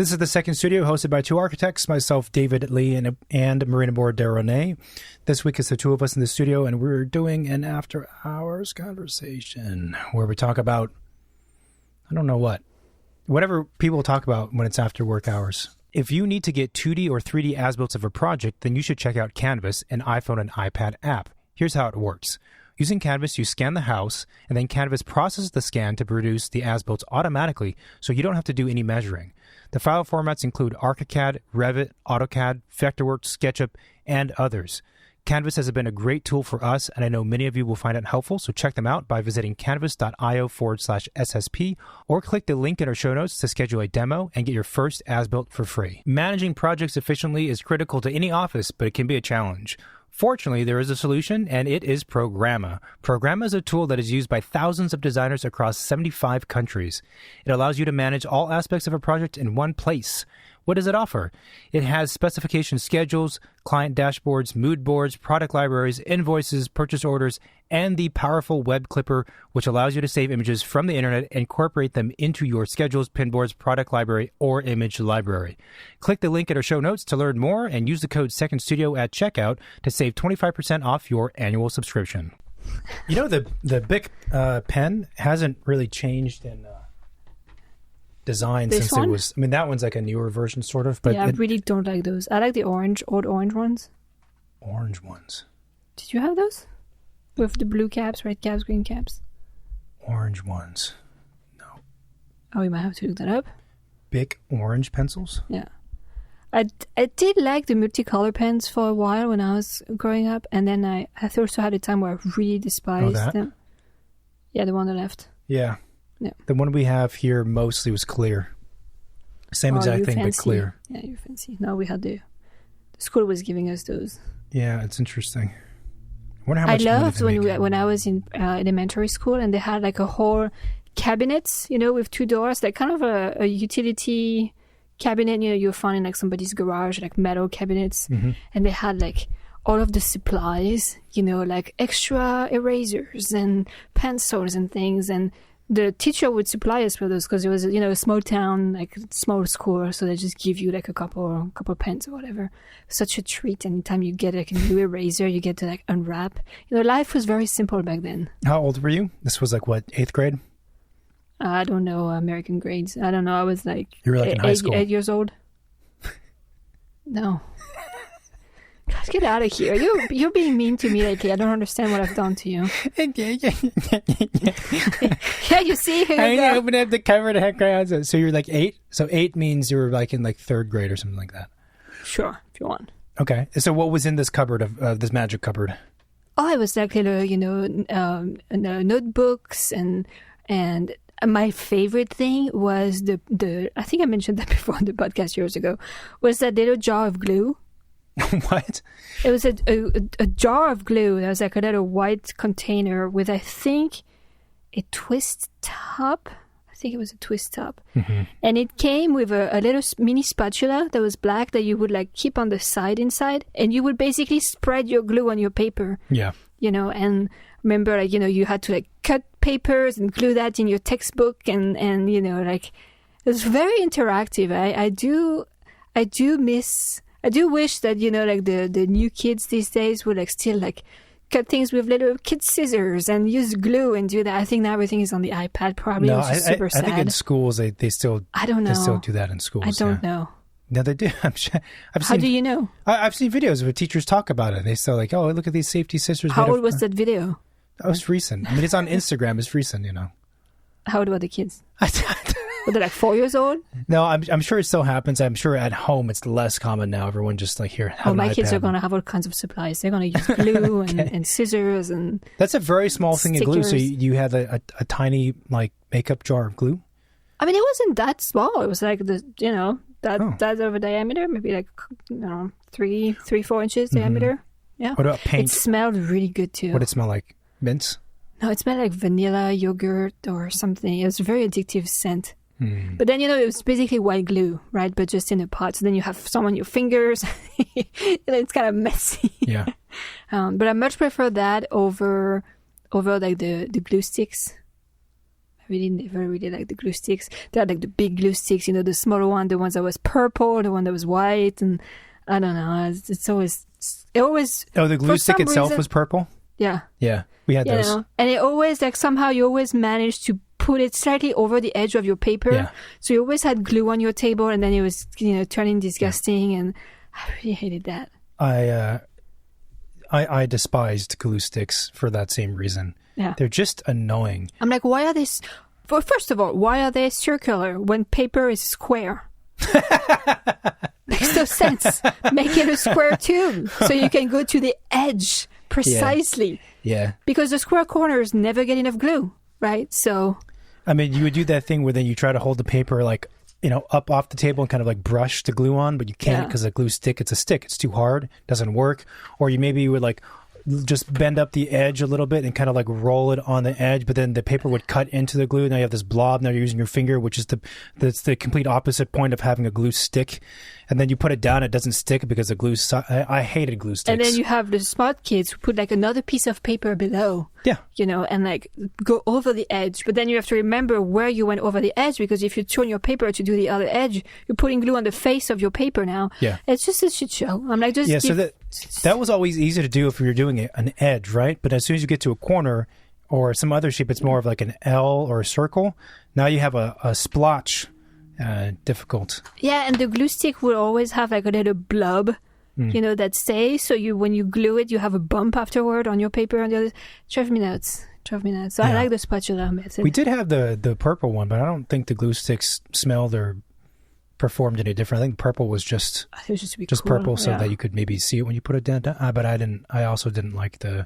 This is the second studio hosted by two architects, myself, David Lee, and Marina Borderonay. This week it's the two of us in the studio, and we're doing an after-hours conversation where we talk about, I don't know what, whatever people talk about when it's after work hours. If you need to get 2D or 3D as-built of a project, then you should check out Canvas, an iPhone and iPad app. Here's how it works. Using Canvas, you scan the house, and then Canvas processes the scan to produce the as-built automatically, so you don't have to do any measuring. The file formats include ArchiCAD, Revit, AutoCAD, Vectorworks, SketchUp, and others. Canvas has been a great tool for us, and I know many of you will find it helpful, so check them out by visiting canvas.io/SSP or click the link in our show notes to schedule a demo and get your first as-built for free. Managing projects efficiently is critical to any office, but it can be a challenge. Fortunately, there is a solution, and it is Programma. Programma is a tool that is used by thousands of designers across 75 countries. It allows you to manage all aspects of a project in one place. What does it offer? It has specification schedules, client dashboards, mood boards, product libraries, invoices, purchase orders, and the powerful web clipper, which allows you to save images from the internet and incorporate them into your schedules, pinboards, product library, or image library. Click the link in our show notes to learn more and use the code SECONDSTUDIO at checkout to save 25% off your annual subscription. You know, the Bic pen hasn't really changed in design this since one? It was, I mean, that one's like a newer version sort of, but yeah, I really don't like those. I like the old orange ones. Orange ones. Did you have those? With the blue caps, red caps, green caps? Orange ones. No. Oh, you might have to look that up. Bic orange pencils? Yeah. I did like the multicolor pens for a while when I was growing up, and then I also had a time where I really despised them. Yeah, the one on the left. Yeah. Yeah. The one we have here mostly was clear. Same exact thing, fancy. but clear. Yeah, you're fancy. No, we had the school was giving us those. Yeah, it's interesting. I wonder how much I loved when I was in elementary school, and they had like a whole cabinets, with two doors, like kind of a utility cabinet, you'll find in like somebody's garage, like metal cabinets. Mm-hmm. And they had like all of the supplies, like extra erasers and pencils and things. And the teacher would supply us with those because it was, a small town, like small school. So they just give you like a couple pens or whatever. Such a treat. Anytime you get like a new eraser, you get to like unwrap. Life was very simple back then. How old were you? This was like what, 8th grade? I don't know American grades. I don't know. I was like, you were like in high school. 8 years old. No. Guys, get out of here. You're being mean to me lately. I don't understand what I've done to you. Yeah, you see? Here you go. Open up the cover to heck crayons. So you're like 8? So 8 means you were like in like 3rd grade or something like that. Sure, if you want. Okay. So what was in this cupboard of this magic cupboard? Oh, it was like notebooks and my favorite thing was the I think I mentioned that before on the podcast years ago, was that little jar of glue. What? It was a jar of glue. There was like a little white container with, I think, a twist top. I think it was a twist top. Mm-hmm. And it came with a little mini spatula that was black that you would like keep on the side inside. And you would basically spread your glue on your paper. Yeah. And remember, like, you had to like cut papers and glue that in your textbook. And like, it was very interactive. I do wish that, like the new kids these days would like still like cut things with little kid scissors and use glue and do that. I think now everything is on the iPad probably. No, which is super sad. I think in schools they still, I don't know. They still do that in schools. I don't know. No, they do. How do you know? I've seen videos where teachers talk about it. They say like, oh, look at these safety scissors. How old was that video? That was recent. I mean, it's on Instagram. It's recent, How old were the kids? Were they like 4 years old? No, I'm sure it still happens. I'm sure at home it's less common now. Everyone just like here. My kids are going to have all kinds of supplies. They're going to use glue and scissors and. That's a very small thing in glue. So you had a tiny like makeup jar of glue. I mean, it wasn't that small. It was like that of a diameter, maybe like 3-4 inches diameter. Yeah. What about paint? It smelled really good too. What did it smell like? Mints? No, it smelled like vanilla yogurt or something. It was a very addictive scent. But then, it was basically white glue, right? But just in a pot. So then you have some on your fingers. It's kind of messy. Yeah. But I much prefer that over like the glue sticks. really never really liked the glue sticks. They had like the big glue sticks, you know, the smaller one, the ones that was purple, the one that was white, and I don't know. It always. Oh, the glue stick itself was purple? Yeah. Yeah, we had those. Know? And it always, like, somehow you always managed to put it slightly over the edge of your paper. Yeah. So you always had glue on your table, and then it was, you know, turning disgusting, and I really hated that. I despised glue sticks for that same reason. Yeah. They're just annoying. I'm like, why are they... Well, first of all, why are they circular when paper is square? Makes no sense. Make it a square tube so you can go to the edge precisely. Yeah. Because the square corners never get enough glue, right? So... I mean, you would do that thing where then you try to hold the paper, like, you know, up off the table and kind of like brush the glue on, but you can't because the glue stick, it's a stick. It's too hard. Doesn't work. Or you would like just bend up the edge a little bit and kind of like roll it on the edge, but then the paper would cut into the glue. Now you have this blob. Now you're using your finger, which is that's the complete opposite point of having a glue stick. And then you put it down, it doesn't stick because the glue. I hated glue sticks. And then you have the smart kids who put like another piece of paper below. Yeah. You know, and like go over the edge. But then you have to remember where you went over the edge, because if you turn your paper to do the other edge, you're putting glue on the face of your paper now. Yeah. It's just a shit show. I'm like, just so that was always easy to do if you're doing an edge, right? But as soon as you get to a corner or some other shape, it's more of like an L or a circle. Now you have a splotch. Difficult. Yeah, and the glue stick will always have like a little blob, you know, that stays. So when you glue it, you have a bump afterward on your paper. On the other, drive me nuts. So I like the spatula method. We did have the purple one, but I don't think the glue sticks smelled or performed any different. I think purple was just cool. purple, so that you could maybe see it when you put it down. But I also didn't like the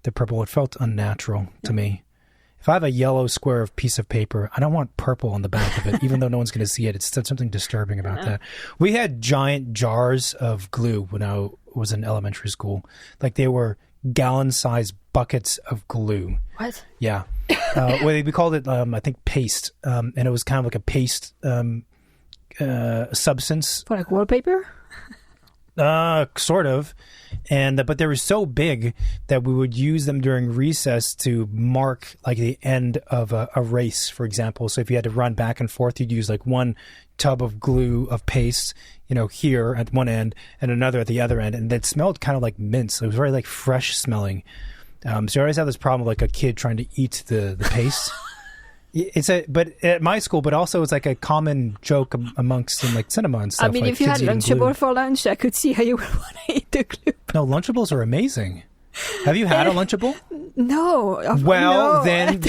purple. It felt unnatural to me. If I have a yellow square piece of paper, I don't want purple on the back of it, even though no one's going to see it. It's something disturbing about that. We had giant jars of glue when I was in elementary school. Like they were gallon-sized buckets of glue. What? Yeah. We called it, I think, paste. And it was kind of like a paste substance. For like wallpaper? Sort of. But they were so big that we would use them during recess to mark like the end of a race, for example. So if you had to run back and forth, you'd use like one tub of glue, of paste, you know, here at one end and another at the other end. And it smelled kind of like mints. It was very like fresh smelling. So you always have this problem of like a kid trying to eat the paste. But at my school, but also it's like a common joke amongst in like cinema and stuff. I mean, like if you had Lunchable for lunch, I could see how you would want to eat the glue. No, Lunchables are amazing. Have you had a Lunchable? No. Well, then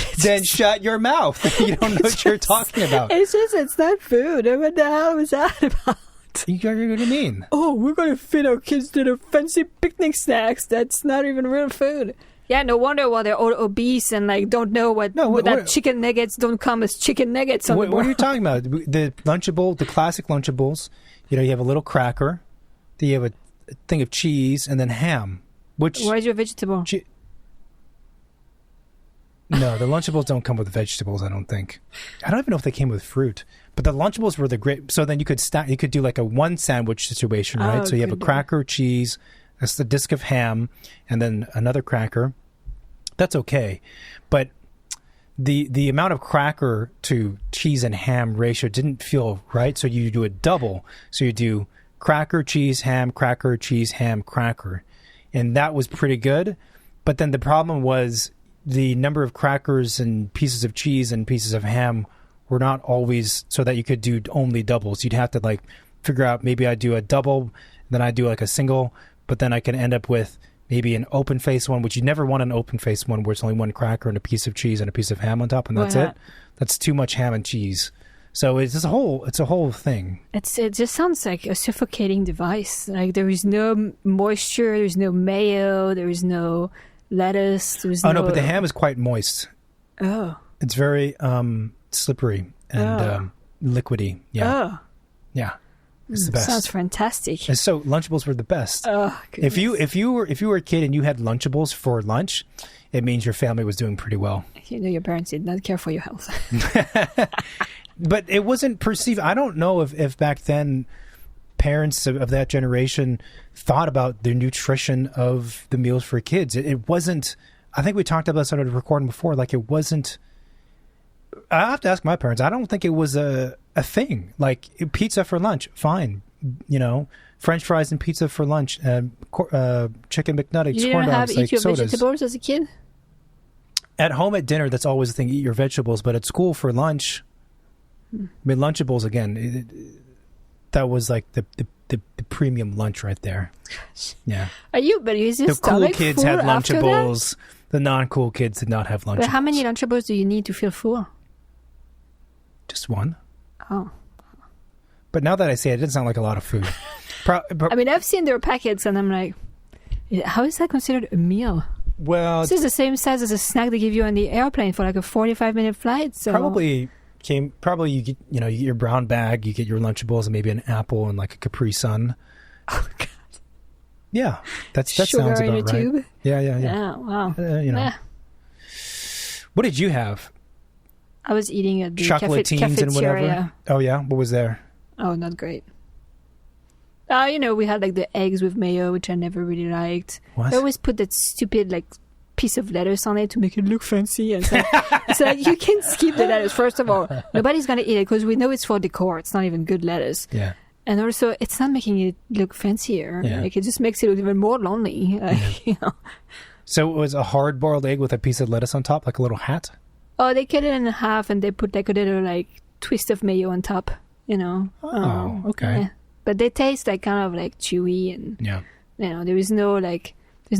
shut your mouth. You don't know what you're talking about. It's not food. What the hell was that about? What do you mean? Oh, we're going to feed our kids to the fancy picnic snacks. That's not even real food. Yeah, no wonder why they're all obese and like don't know that chicken nuggets don't come as chicken nuggets anymore. What are you talking about? The Lunchable, the classic Lunchables, you know, you have a little cracker, then you have a thing of cheese, and then ham. Where's your vegetable? No, the Lunchables don't come with vegetables, I don't think. I don't even know if they came with fruit. But the Lunchables were the great... So then you could do like a one sandwich situation, right? So you have a cracker, cheese, that's the disc of ham, and then another cracker. That's okay. But the amount of cracker to cheese and ham ratio didn't feel right. So you do a double. So you do cracker, cheese, ham, cracker, cheese, ham, cracker. And that was pretty good. But then the problem was the number of crackers and pieces of cheese and pieces of ham were not always so that you could do only doubles. You'd have to like figure out, maybe I do a double, then I do like a single, but then I can end up with maybe an open face one, which you never want an open face one where it's only one cracker and a piece of cheese and a piece of ham on top, and that's it. That's too much ham and cheese. So it's a whole thing. It just sounds like a suffocating device. Like there is no moisture, there's no mayo, there is no lettuce. No, but the ham is quite moist. Oh. It's very slippery and liquidy. Yeah. Oh. Yeah. It's the best. Sounds fantastic. And so Lunchables were the best. Oh, if you were a kid and you had Lunchables for lunch, it means your family was doing pretty well. You know, your parents did not care for your health. But it wasn't perceived. I don't know if back then parents of that generation thought about the nutrition of the meals for kids. It wasn't. I think we talked about this on the recording before. Like it wasn't I have to ask my parents. I don't think it was a thing. Like pizza for lunch, fine. You know, French fries and pizza for lunch. Chicken McNuggets, You corn didn't have dogs, eat like your sodas. vegetables as a kid? At home at dinner, that's always the thing. Eat your vegetables. But at school for lunch, I mean, Lunchables again. That was like the premium lunch right there. Yeah. But is your The cool stomach kids full had after that? Lunchables. The non-cool kids did not have Lunchables. But how many Lunchables do you need to feel full? Just one. Oh. But now that I say it, it doesn't sound like a lot of food. I mean, I've seen their packets and I'm like, how is that considered a meal? Well, This is the same size as a snack they give you on the airplane for like a 45-minute flight. So probably you get you get your brown bag, you get your Lunchables and maybe an apple and like a Capri Sun. Oh, God. Yeah, that Sugar sounds in about your right. tube? Yeah. Yeah, wow. Yeah. What did you have? I was eating at the Chocolatines and whatever. cafeteria. Oh yeah, what was there? Oh, not great. We had like the eggs with mayo, which I never really liked. What? They always put that stupid like piece of lettuce on it to make it look fancy. And it's like you can skip the lettuce. First of all, nobody's gonna eat it because we know it's for decor. It's not even good lettuce. Yeah. And also, it's not making it look fancier. Yeah. Like it just makes it look even more lonely. So it was a hard-boiled egg with a piece of lettuce on top, like a little hat. Oh, they cut it in half and they put like a little like twist of mayo on top. Oh, okay. Yeah. But they taste like kind of like chewy and Yeah. there's no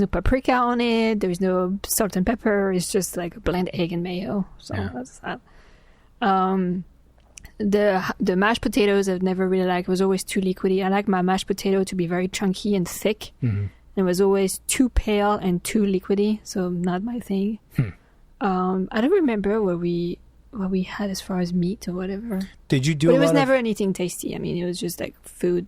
paprika on it. There's no salt and pepper. It's just like a bland egg and mayo. So that's that. The mashed potatoes I've never really liked. It was always too liquidy. I like my mashed potato to be very chunky and thick. Mm-hmm. It was always too pale and too liquidy, so not my thing. I don't remember what we had as far as meat or whatever. Did you do? But it was never anything tasty. I mean, it was just like food,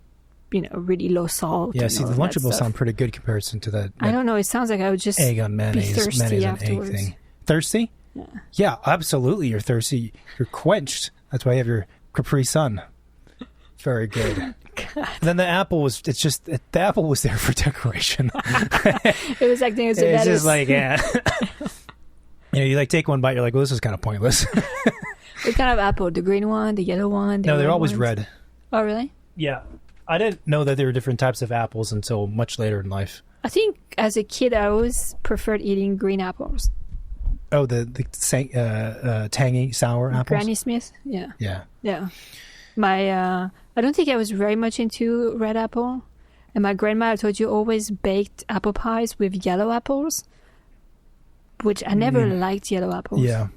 really low salt. Yeah, see, the Lunchables sound pretty good comparison to that. I don't know. It sounds like I would just egg on mayonnaise, be thirsty mayonnaise and afterwards. egg thing. Thirsty? Yeah. Yeah, absolutely. You're thirsty. You're quenched. That's why you have your Capri Sun. Very good. God. Then the apple was. It's just the apple was there for decoration. It was acting as a It's lettuce. just like you like take one bite. You're like, well, this is kind of pointless. What kind of apple? The green one, the yellow one? No, they're red always ones? red. Oh, really? Yeah, I didn't know that there were different types of apples until much later in life. I think as a kid, I always preferred eating green apples. Oh, the tangy sour apples. Granny Smith? Yeah. Yeah. Yeah. I don't think I was very much into red apple. And my grandma, I told you, always baked apple pies with yellow apples, which I never liked yellow apples. Yeah.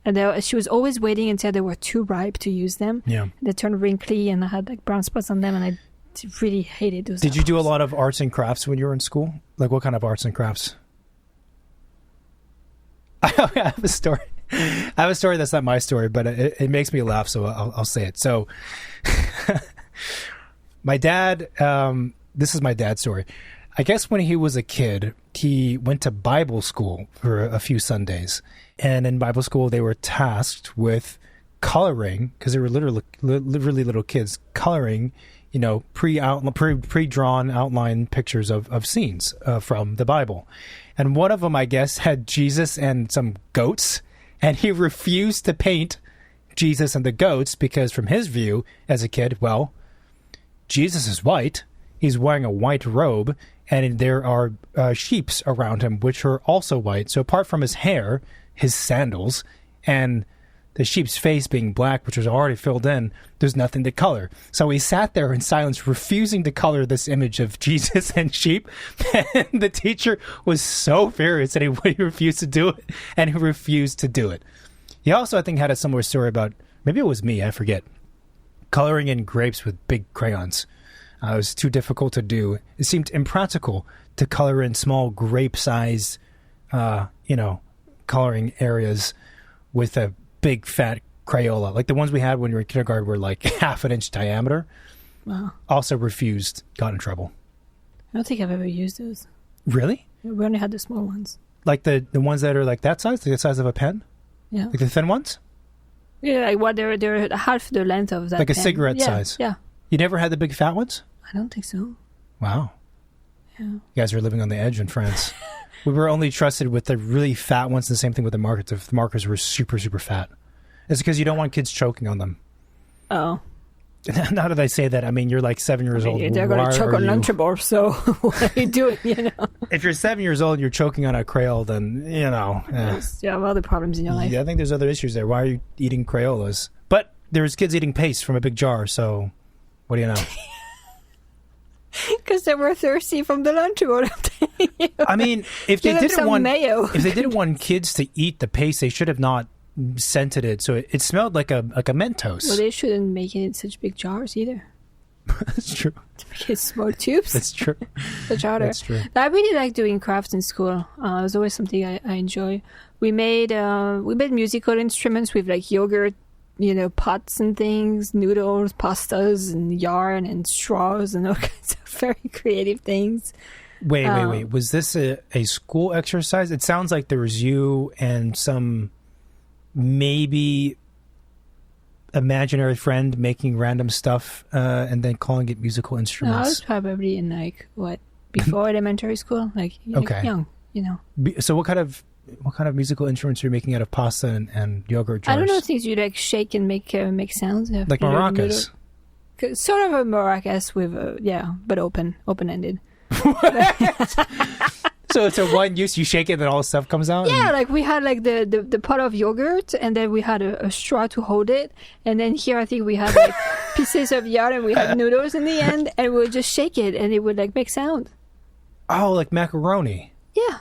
And she was always waiting until they were too ripe to use them. Yeah. They turned wrinkly and I had like brown spots on them and I really hated those Did you do a apples. lot of arts and crafts when you were in school? Like what kind of arts and crafts? I have a story. I have a story that's not my story, but it makes me laugh, so I'll say it. So my dad, this is my dad's story. I guess when he was a kid, he went to Bible school for a few Sundays. And in Bible school, they were tasked with coloring, because they were literally little kids, coloring, pre-drawn outline pictures of scenes from the Bible. And one of them, I guess, had Jesus and some goats. And he refused to paint Jesus and the goats because from his view as a kid, well, Jesus is white. He's wearing a white robe. And there are sheeps around him, which are also white. So apart from his hair, his sandals, and the sheep's face being black, which was already filled in, there's nothing to color. So he sat there in silence, refusing to color this image of Jesus and sheep. And the teacher was so furious that he refused to do it, and he refused to do it. He also, I think, had a similar story about, maybe it was me, I forget, coloring in grapes with big crayons. It was too difficult to do. It seemed impractical to color in small grape-sized, coloring areas with a big fat Crayola. Like the ones we had when we were in kindergarten were like half an inch diameter. Wow. Also refused, got in trouble. I don't think I've ever used those. Really? We only had the small ones. Like the ones that are like that size, like the size of a pen? Yeah. Like the thin ones? Yeah, like what they're half the length of that Like a pen. cigarette size? Yeah. You never had the big fat ones? I don't think so. Wow. Yeah. You guys are living on the edge in France. We were only trusted with the really fat ones. The same thing with the markers. The markers were super, super fat. It's because you don't want kids choking on them. Oh. Now that I say that, I mean, you're like 7 years old. They're going to choke on Lunchables, so what are you doing, If you're 7 years old and you're choking on a Crayola, then, You have other problems in your life. Yeah, I think there's other issues there. Why are you eating Crayolas? But there's kids eating paste from a big jar, so what do you know? Because they were thirsty from the Lunchable. I mean, if they didn't want kids to eat the paste, they should have not scented it, so it smelled like a Mentos. Well, they shouldn't make it in such big jars either. That's true. To make it small tubes. That's true. Such harder. That's true. I really like doing crafts in school. It was always something I enjoy. We made musical instruments with like yogurt, pots and things, noodles, pastas, and yarn and straws and all kinds of very creative things. Wait. Was this a school exercise? It sounds like there was you and some maybe imaginary friend making random stuff and then calling it musical instruments. No, I was probably in before elementary school, young, So what kind of musical instruments are you making out of pasta and yogurt jars? I don't know, things you shake and make sounds. Like maracas. Sort of a maracas with but open-ended. So it's a one use, you shake it and then all the stuff comes out? Yeah, we had the pot of yogurt and then we had a straw to hold it. And then here I think we had pieces of yarn and we had noodles in the end and we would just shake it and it would make sound. Oh, like macaroni. Yeah.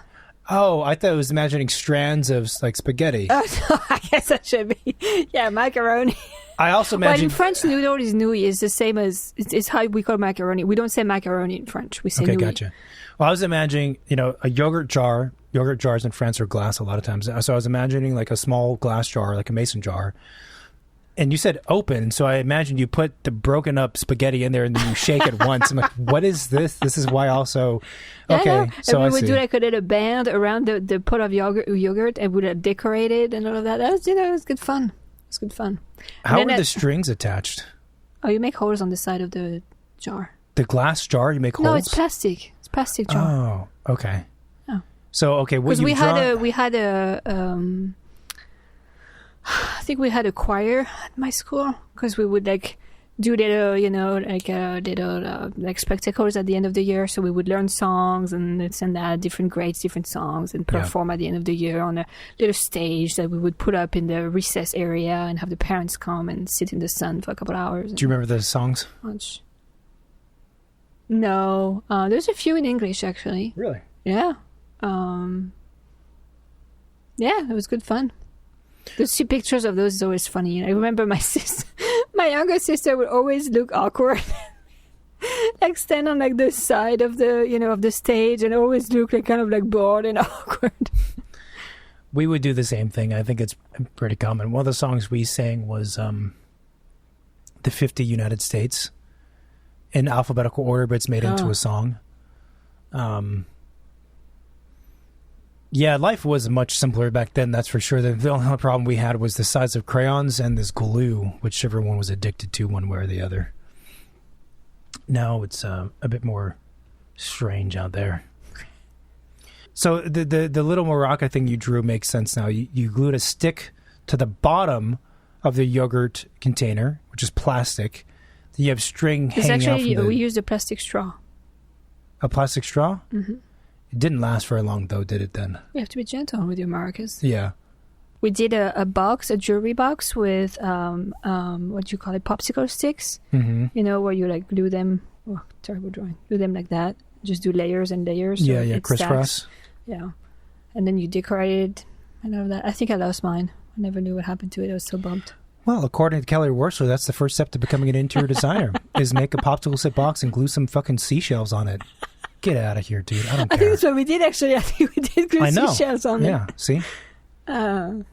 Oh, I thought I was imagining strands of spaghetti. Oh, no, I guess that should be. Yeah, macaroni. I also imagine... Well, in French, noodle is nouilles. It's the same as... It's how we call macaroni. We don't say macaroni in French. We say nouilles. Okay, gotcha. Well, I was imagining, a yogurt jar. Yogurt jars in France are glass a lot of times. So I was imagining a small glass jar, like a mason jar. And you said open, so I imagined you put the broken up spaghetti in there and then you shake it once. I'm like, what is this? This is why also... Okay, so and we would do a little band around the pot of yogurt and we would decorate it and all of that. That was, it was good fun. It's good fun. How are the strings attached? Oh, you make holes on the side of the jar. The glass jar, you make holes? No, it's plastic. It's plastic jar. Oh, okay. Oh. So, okay, what you we had a I think we had a choir at my school because we would do little, little spectacles at the end of the year. So we would learn songs and send out different grades, different songs, and perform at the end of the year on a little stage that we would put up in the recess area and have the parents come and sit in the sun for a couple of hours. Do you remember the songs? No, there's a few in English actually. Really? Yeah. Yeah, it was good fun. To see pictures of those is always funny. I remember my younger sister would always look awkward, stand on the side of the of the stage and always look kind of bored and awkward. We would do the same thing. I think it's pretty common. One of the songs we sang was the 50 United States in alphabetical order, but it's made into a song. Yeah, life was much simpler back then, that's for sure. The only problem we had was the size of crayons and this glue, which everyone was addicted to one way or the other. Now it's a bit more strange out there. So the little maraca thing you drew makes sense now. You glued a stick to the bottom of the yogurt container, which is plastic. Then you have string hanging out from the... We used a plastic straw. A plastic straw? Mm-hmm. It didn't last very long, though, did it then? You have to be gentle with your maracas. Yeah. We did a jewelry box with, what do you call it, popsicle sticks. Mm-hmm. Where you glue them. Oh, terrible drawing. Glue them like that. Just do layers and layers. So yeah, crisscross. Stacks. Yeah. And then you decorate and all of that. I think I lost mine. I never knew what happened to it. I was so bummed. Well, according to Kelly Worsler, that's the first step to becoming an interior designer, is make a popsicle stick box and glue some fucking seashells on it. Get out of here, dude. I don't care. I think that's what we did, actually. I think we did glue seashells on it. Yeah, see? To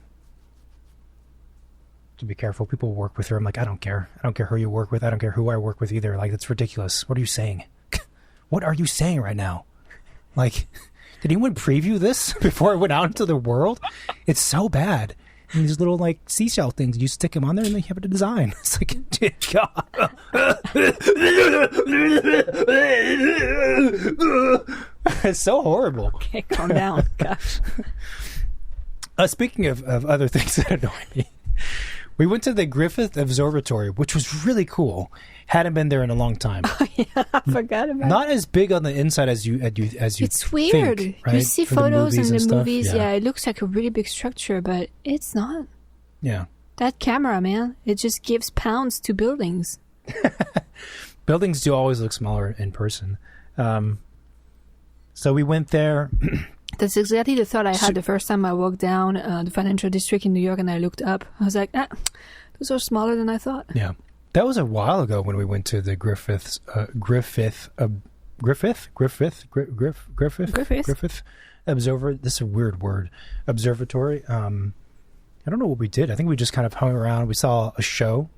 be careful. People work with her. I'm like, I don't care. I don't care who you work with. I don't care who I work with either. That's ridiculous. What are you saying? What are you saying right now? Did anyone preview this before it went out into the world? It's so bad. And these little seashell things, you stick them on there and then you have a design. It's God. It's so horrible. Okay, calm down. Gosh. Speaking of other things that annoy me, We went to the Griffith Observatory, which was really cool. Hadn't been there in a long time. Oh, yeah, I forgot about it. Not as big on the inside as you It's weird. think, right? You see For photos in the and movies. stuff. Yeah, it looks like a really big structure, but it's not. Yeah. That camera, man, it just gives pounds to buildings. Buildings do always look smaller in person. So we went there. That's exactly the thought I had the first time I walked down the financial district in New York and I looked up. I was like, those are smaller than I thought. Yeah. That was a while ago when we went to the Griffith Observatory. This is a weird word. Observatory. I don't know what we did. I think we just kind of hung around. We saw a show.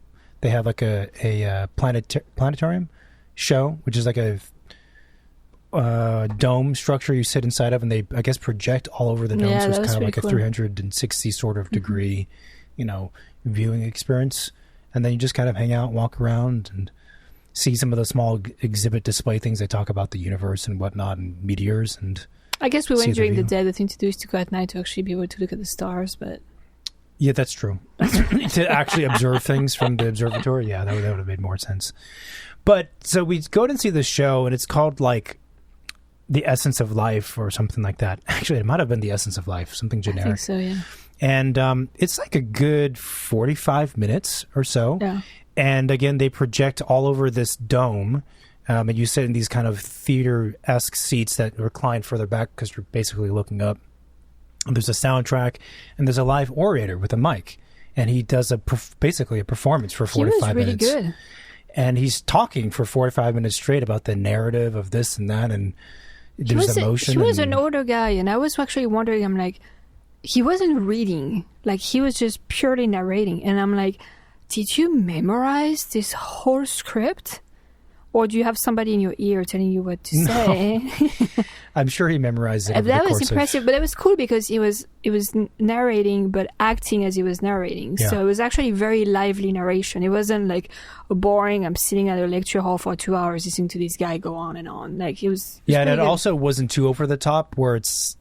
They have like a planetarium show, which is like a dome structure you sit inside of, and they, I guess, project all over the dome. Yeah, so it's that was kind of like pretty a cool. 360 sort of degree, viewing experience. And then you just kind of hang out, walk around, and see some of the small exhibit display things. They talk about the universe and whatnot, and meteors. And I guess we see went during the view. day. The thing to do is to go at night to actually be able to look at the stars. But yeah, that's true. To actually observe things from the observatory, yeah, that would have made more sense. But so we go and see the show, and it's called like The Essence of Life or something like that. Actually, it might have been The Essence of Life, something generic. I think so, yeah. And it's like a good 45 minutes or so. Yeah. And again, they project all over this dome. And you sit in these kind of theater-esque seats that recline further back because you're basically looking up. And there's a soundtrack, and there's a live orator with a mic. And he does basically a performance for 45 minutes. He was really good. And he's talking for 45 minutes straight about the narrative of this and that. And there's emotion. He was an older guy, and I was actually wondering, I'm like, he wasn't reading. Like, he was just purely narrating. And I'm like, did you memorize this whole script? Or do you have somebody in your ear telling you what to say? I'm sure he memorized it. That was impressive, but it was cool because he was narrating, but acting as he was narrating. Yeah. So it was actually very lively narration. It wasn't like a boring, I'm sitting at a lecture hall for 2 hours listening to this guy go on and on. Like, it was yeah, and it good. also wasn't too over the top where it's,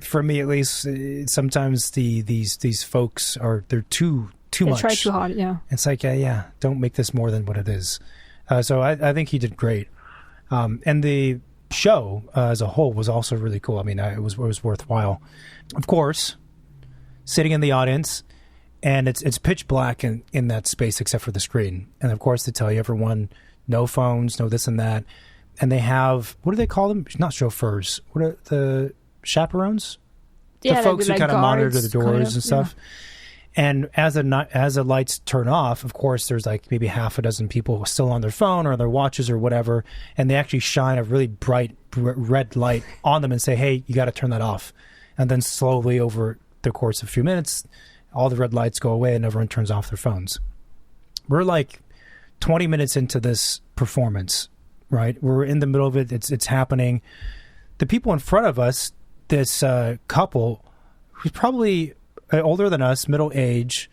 for me at least, sometimes these folks they're too much. They try too hard, yeah. It's like, yeah, don't make this more than what it is. So I think he did great. And the show as a whole was also really cool. I mean, it was worthwhile. Of course, sitting in the audience, and it's pitch black in that space except for the screen. And of course, they tell you, everyone, no phones, no this and that. And they have, what do they call them? Not chauffeurs. What are the chaperones? Yeah, the folks like who kind of monitor the guards, doors kind of, and stuff. yeah. And as the lights turn off, of course, there's like maybe half a dozen people still on their phone or their watches or whatever, and they actually shine a really bright red light on them and say, hey, you got to turn that off. And then slowly over the course of a few minutes, all the red lights go away and everyone turns off their phones. We're like 20 minutes into this performance, right? We're in the middle of it. It's happening. The people in front of us, this couple who's probably older than us, middle age,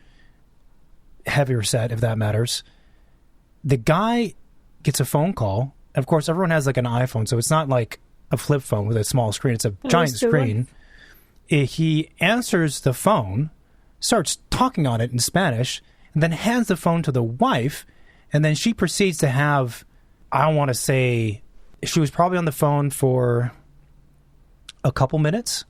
heavier set, if that matters. The guy gets a phone call. Of course, everyone has like an iPhone, so it's not like a flip phone with a small screen. It's a giant screen. He answers the phone, starts talking on it in Spanish, and then hands the phone to the wife, and then she proceeds to have, I want to say, she was probably on the phone for a couple minutes,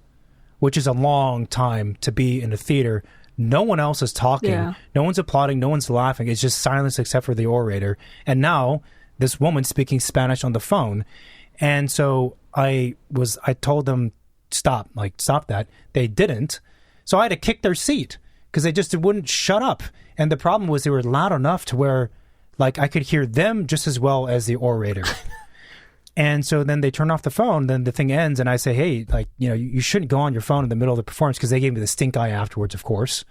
which is a long time to be in a theater. No one else is talking. Yeah. No one's applauding. No one's laughing. It's just silence except for the orator. And now this woman speaking Spanish on the phone. And so I told them, stop that. They didn't. So I had to kick their seat because they just wouldn't shut up. And the problem was they were loud enough to where like I could hear them just as well as the orator. And so then they turn off the phone, then the thing ends, and I say, hey, like, you shouldn't go on your phone in the middle of the performance, because they gave me the stink eye afterwards, of course.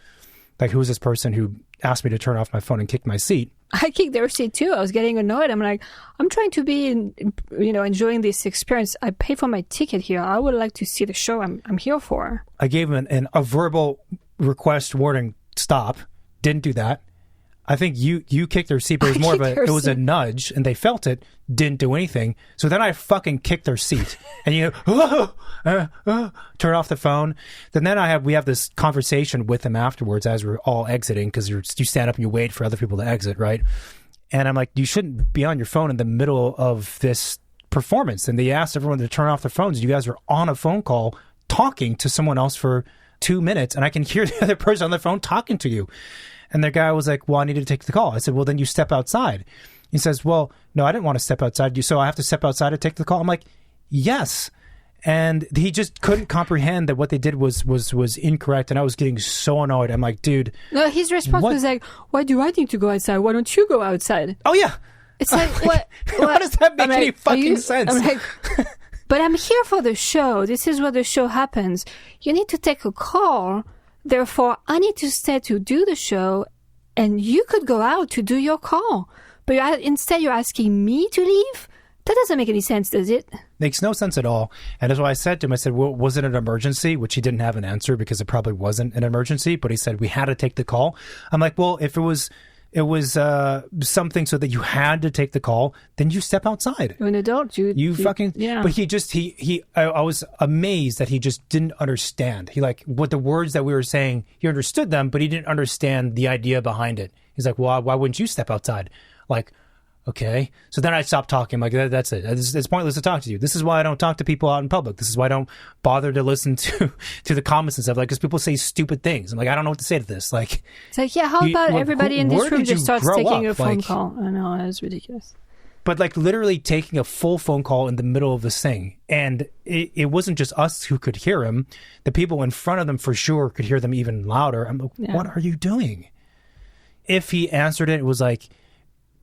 Like, who's this person who asked me to turn off my phone and kick my seat? I kicked their seat too. I was getting annoyed. I'm like, I'm trying to be, enjoying this experience. I paid for my ticket here. I would like to see the show I'm here for. I gave him a verbal request warning, stop. Didn't do that. I think you kicked their seat, but it was more of it was a nudge, and they felt it, didn't do anything. So then I fucking kicked their seat, and turn off the phone. Then we have this conversation with them afterwards as we're all exiting, because you stand up and you wait for other people to exit, right? And I'm like, you shouldn't be on your phone in the middle of this performance. And they asked everyone to turn off their phones. You guys are on a phone call talking to someone else for 2 minutes, and I can hear the other person on the phone talking to you. And the guy was like, well, I needed to take the call. I said, well, then you step outside. He says, well, no, I didn't want to step outside. So I have to step outside to take the call? I'm like, yes. And he just couldn't comprehend that what they did was incorrect. And I was getting so annoyed. I'm like, dude. No, his response was like, why do I need to go outside? Why don't you go outside? Oh, yeah. It's like, what? How does that make any fucking sense? I'm like, but I'm here for the show. This is where the show happens. You need to take a call. Therefore, I need to stay to do the show, and you could go out to do your call. But instead, you're asking me to leave? That doesn't make any sense, does it? Makes no sense at all. And that's why I said to him, I said, well, was it an emergency? Which he didn't have an answer, because it probably wasn't an emergency. But he said, we had to take the call. I'm like, well, if it was something so that you had to take the call, then you step outside. You're an adult, you fucking, yeah. But I was amazed that he just didn't understand. He what the words that we were saying, he understood them, but he didn't understand the idea behind it. He's like, well, why wouldn't you step outside? Like, okay. So then I stopped talking. Like, that's it. It's pointless to talk to you. This is why I don't talk to people out in public. This is why I don't bother to listen to the comments and stuff. Like, because people say stupid things. I'm like, I don't know what to say to this. Like, it's like, yeah, how about everybody in this room just starts taking a phone call? I know, it's ridiculous. But literally taking a full phone call in the middle of this thing. And it wasn't just us who could hear him. The people in front of them for sure could hear them even louder. I'm like, yeah. What are you doing? If he answered it, it was like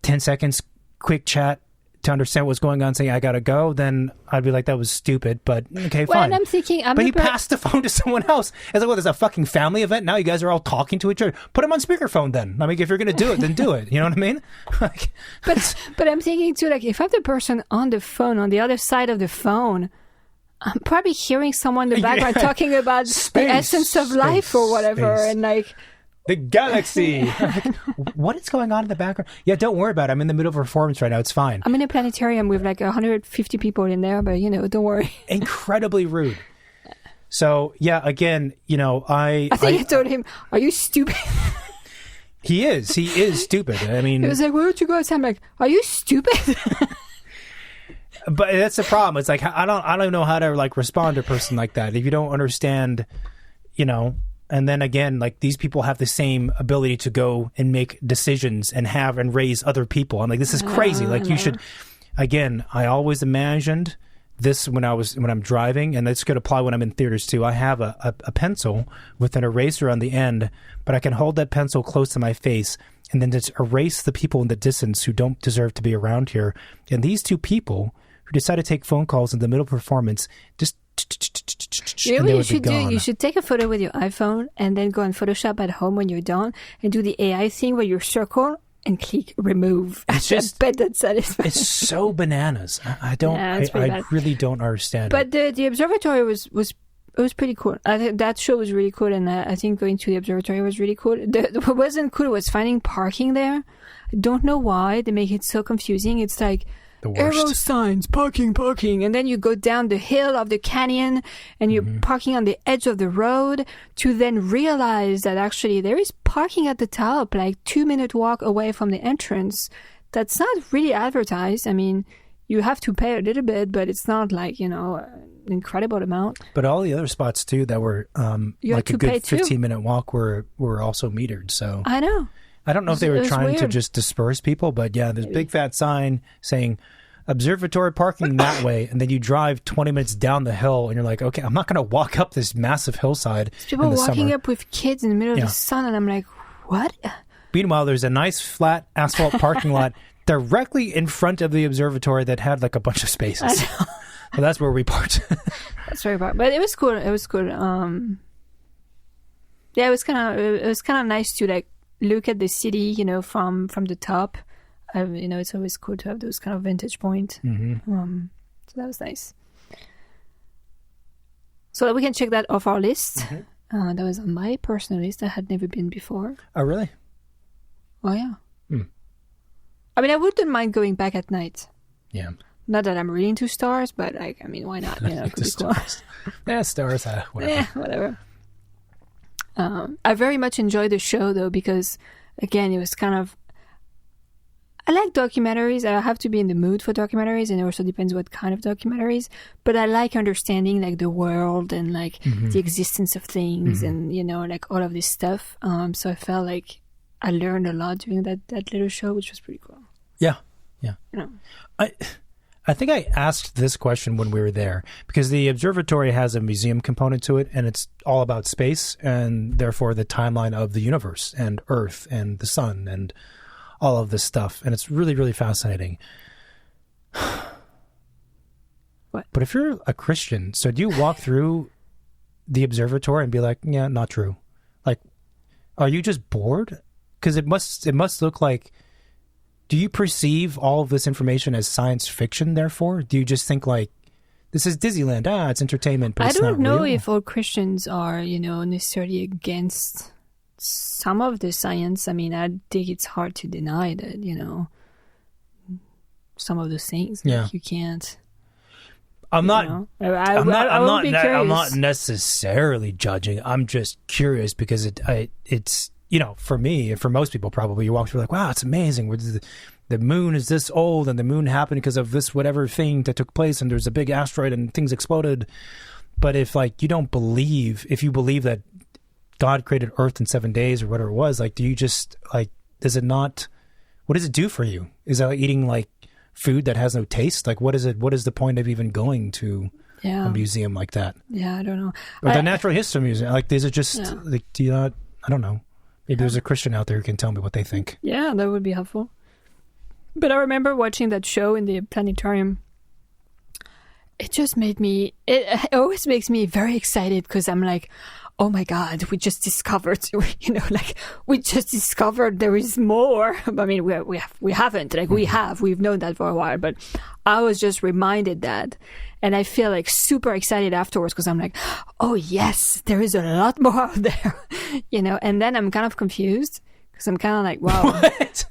10 seconds, quick chat to understand what's going on, saying I gotta go, then I'd be like, that was stupid, but okay, fine. And I'm thinking, but he passed the phone to someone else. It's like, well, there's a fucking family event now. You guys are all talking to each other. Put him on speakerphone then. I mean, if you're gonna do it, then do it. You know what I mean? But I'm thinking too, like, if I have the person on the phone, on the other side of the phone, I'm probably hearing someone in the background talking about the essence of life or whatever, and like, the galaxy. What is going on in the background? Yeah, don't worry about it. I'm in the middle of a performance right now. It's fine. I'm in a planetarium with 150 people in there, but don't worry. Incredibly rude. So yeah, again, I think I told him, "Are you stupid?" He is stupid. I mean, he was like, "Why don't you go outside?" I'm like, "Are you stupid?" But that's the problem. It's like I don't know how to respond to a person like that if you don't understand, And then again, these people have the same ability to go and make decisions and raise other people. I'm like, this is crazy. You should, again, I always imagined this when I'm driving, and this could apply when I'm in theaters too. I have a pencil with an eraser on the end, but I can hold that pencil close to my face and then just erase the people in the distance who don't deserve to be around here. And these two people who decide to take phone calls in the middle of performance, just you should take a photo with your iPhone and then go on Photoshop at home when you're done and do the AI thing where you circle and click remove. I bet that's satisfying. It's so bananas. I really don't understand. But the observatory was pretty cool. I think that show was really cool, and I think going to the observatory was really cool. What wasn't cool was finding parking there. I don't know why they make it so confusing. It's like arrow signs, parking, and then you go down the hill of the canyon and you're parking on the edge of the road to then realize that actually there is parking at the top, 2-minute walk away from the entrance. That's not really advertised. I mean, you have to pay a little bit, but it's not an incredible amount. But all the other spots too that were a good 15-minute walk were also metered. So I know. I don't know if they were trying to just disperse people, but yeah, there's a big fat sign saying observatory parking that way, and then you drive 20 minutes down the hill and you're like, okay, I'm not going to walk up this massive hillside. People walking up with kids in the middle of the sun, and I'm like, what? Meanwhile, there's a nice flat asphalt parking lot directly in front of the observatory that had a bunch of spaces. So that's where we parked. That's where we parked. But it was cool. It was cool. Yeah, it was kind of nice to look at the city, from the top. It's always cool to have those kind of vantage points. So that was nice. So that we can check that off our list. That was on my personal list. I had never been before. Oh, really? Oh, yeah. Hmm. I mean, I wouldn't mind going back at night. Yeah. Not that I'm really into stars, but like, I mean, why not? You know, it could be cool. Yeah, stars, whatever. Yeah, whatever. I very much enjoyed the show, though, because, again, it was kind of... I like documentaries. I have to be in the mood for documentaries, and it also depends what kind of documentaries. But I like understanding, like, the world and, like, the existence of things and, you know, like, all of this stuff. So I felt like I learned a lot during that little show, which was pretty cool. Yeah, yeah. You know. I think I asked this question when we were there because the observatory has a museum component to it, and it's all about space and therefore the timeline of the universe and Earth and the sun and all of this stuff. And it's really, really fascinating. What? But if you're a Christian, so do you walk through the observatory and be like, yeah, not true? Like, are you just bored? Because it must look like... Do you perceive all of this information as science fiction, therefore? Do you just think, like, this is Disneyland, it's entertainment, but it's not real? I don't know if all Christians are, you know, necessarily against some of the science. I mean, I think it's hard to deny that, you know, some of those things. Yeah. Like, you can't... I'm not curious. necessarily judging. I'm just curious because it's... You know, for me, and for most people probably, you walk through like, wow, it's amazing. The moon is this old, and the moon happened because of this whatever thing that took place, and there's a big asteroid, and things exploded. But if, like, you don't believe, if you believe that God created Earth in 7 days or whatever it was, like, do you just, like, does it not, what does it do for you? Is that like eating, like, food that has no taste? Like, what is the point of even going to a museum like that? Yeah, I don't know. Or the Natural History Museum. Like, is it just, like, do you not, I don't know. Maybe there's a Christian out there who can tell me what they think. Yeah, that would be helpful. But I remember watching that show in the planetarium. It just made me... It always makes me very excited because I'm like, oh my God, we just discovered, you know, like, we just discovered there is more. I mean, we haven't. Like, we've known that for a while. But I was just reminded that. And I feel like super excited afterwards because I'm like, oh yes, there is a lot more out there, you know. And then I'm kind of confused because I'm kind of like,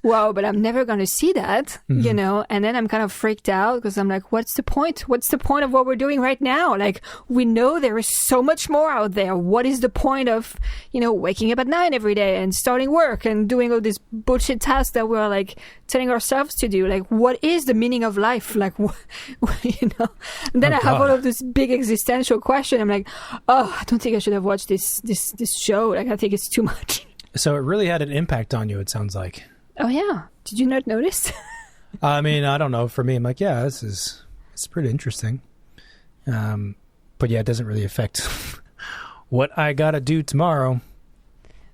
wow, but I'm never going to see that, you know. And then I'm kind of freaked out because I'm like, what's the point? What's the point of what we're doing right now? Like, we know there is so much more out there. What is the point of, you know, waking up at 9 every day and starting work and doing all these bullshit tasks that we're like telling ourselves to do? Like, what is the meaning of life? Like, you know. And then I have all of this big existential question. I'm like, oh, I don't think I should have watched this show. Like, I think it's too much. So it really had an impact on you, it sounds like. Oh, yeah. Did you not notice? I mean, I don't know. For me, I'm like, yeah, it's pretty interesting. But yeah, it doesn't really affect what I got to do tomorrow.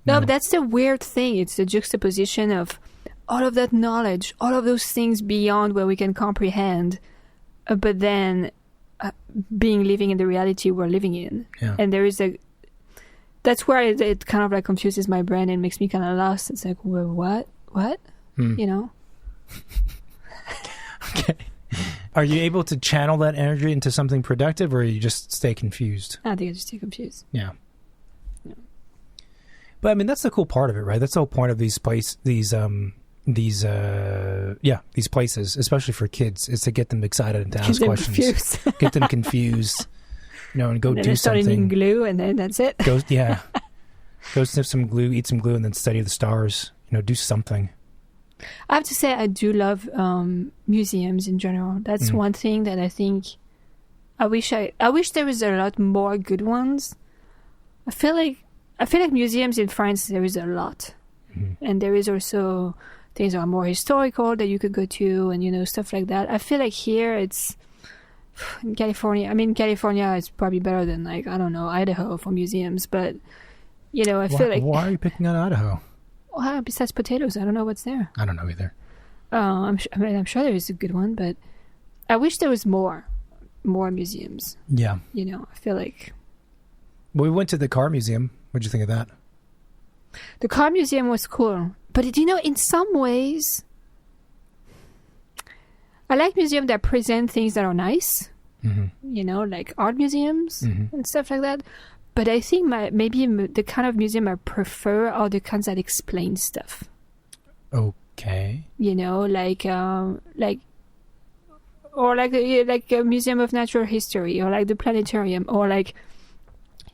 No, but that's the weird thing. It's the juxtaposition of all of that knowledge, all of those things beyond where we can comprehend, but then living in the reality we're living in. Yeah. And there is that's where it kind of like confuses my brain and makes me kind of lost. It's like, well, what? You know? Okay. Are you able to channel that energy into something productive, or you just stay confused? I think I just stay confused. Yeah. But I mean, that's the cool part of it, right? That's the whole point of these places, especially for kids, is to get them excited and to ask questions. Get them confused. You know, and go do something. Start eating glue, and then that's it. Go sniff some glue, eat some glue, and then study the stars. You know, do something. I have to say, I do love museums in general. That's one thing that I think I wish there was a lot more good ones. I feel like museums in France, there is a lot, and there is also things that are more historical that you could go to, and, you know, stuff like that. I feel like here it's. In California, I mean, California is probably better than, like, I don't know, Idaho for museums, but, you know, I feel like... Why are you picking on Idaho? Well, besides potatoes, I don't know what's there. I don't know either. I'm sure there is a good one, but I wish there was more museums. Yeah. You know, I feel like... Well, we went to the car museum. What'd you think of that? The car museum was cool, but, you know, in some ways... I like museums that present things that are nice, you know, like art museums and stuff like that. But I think maybe the kind of museum I prefer are the kinds that explain stuff. Okay. You know, like a museum of natural history, or like the planetarium, or like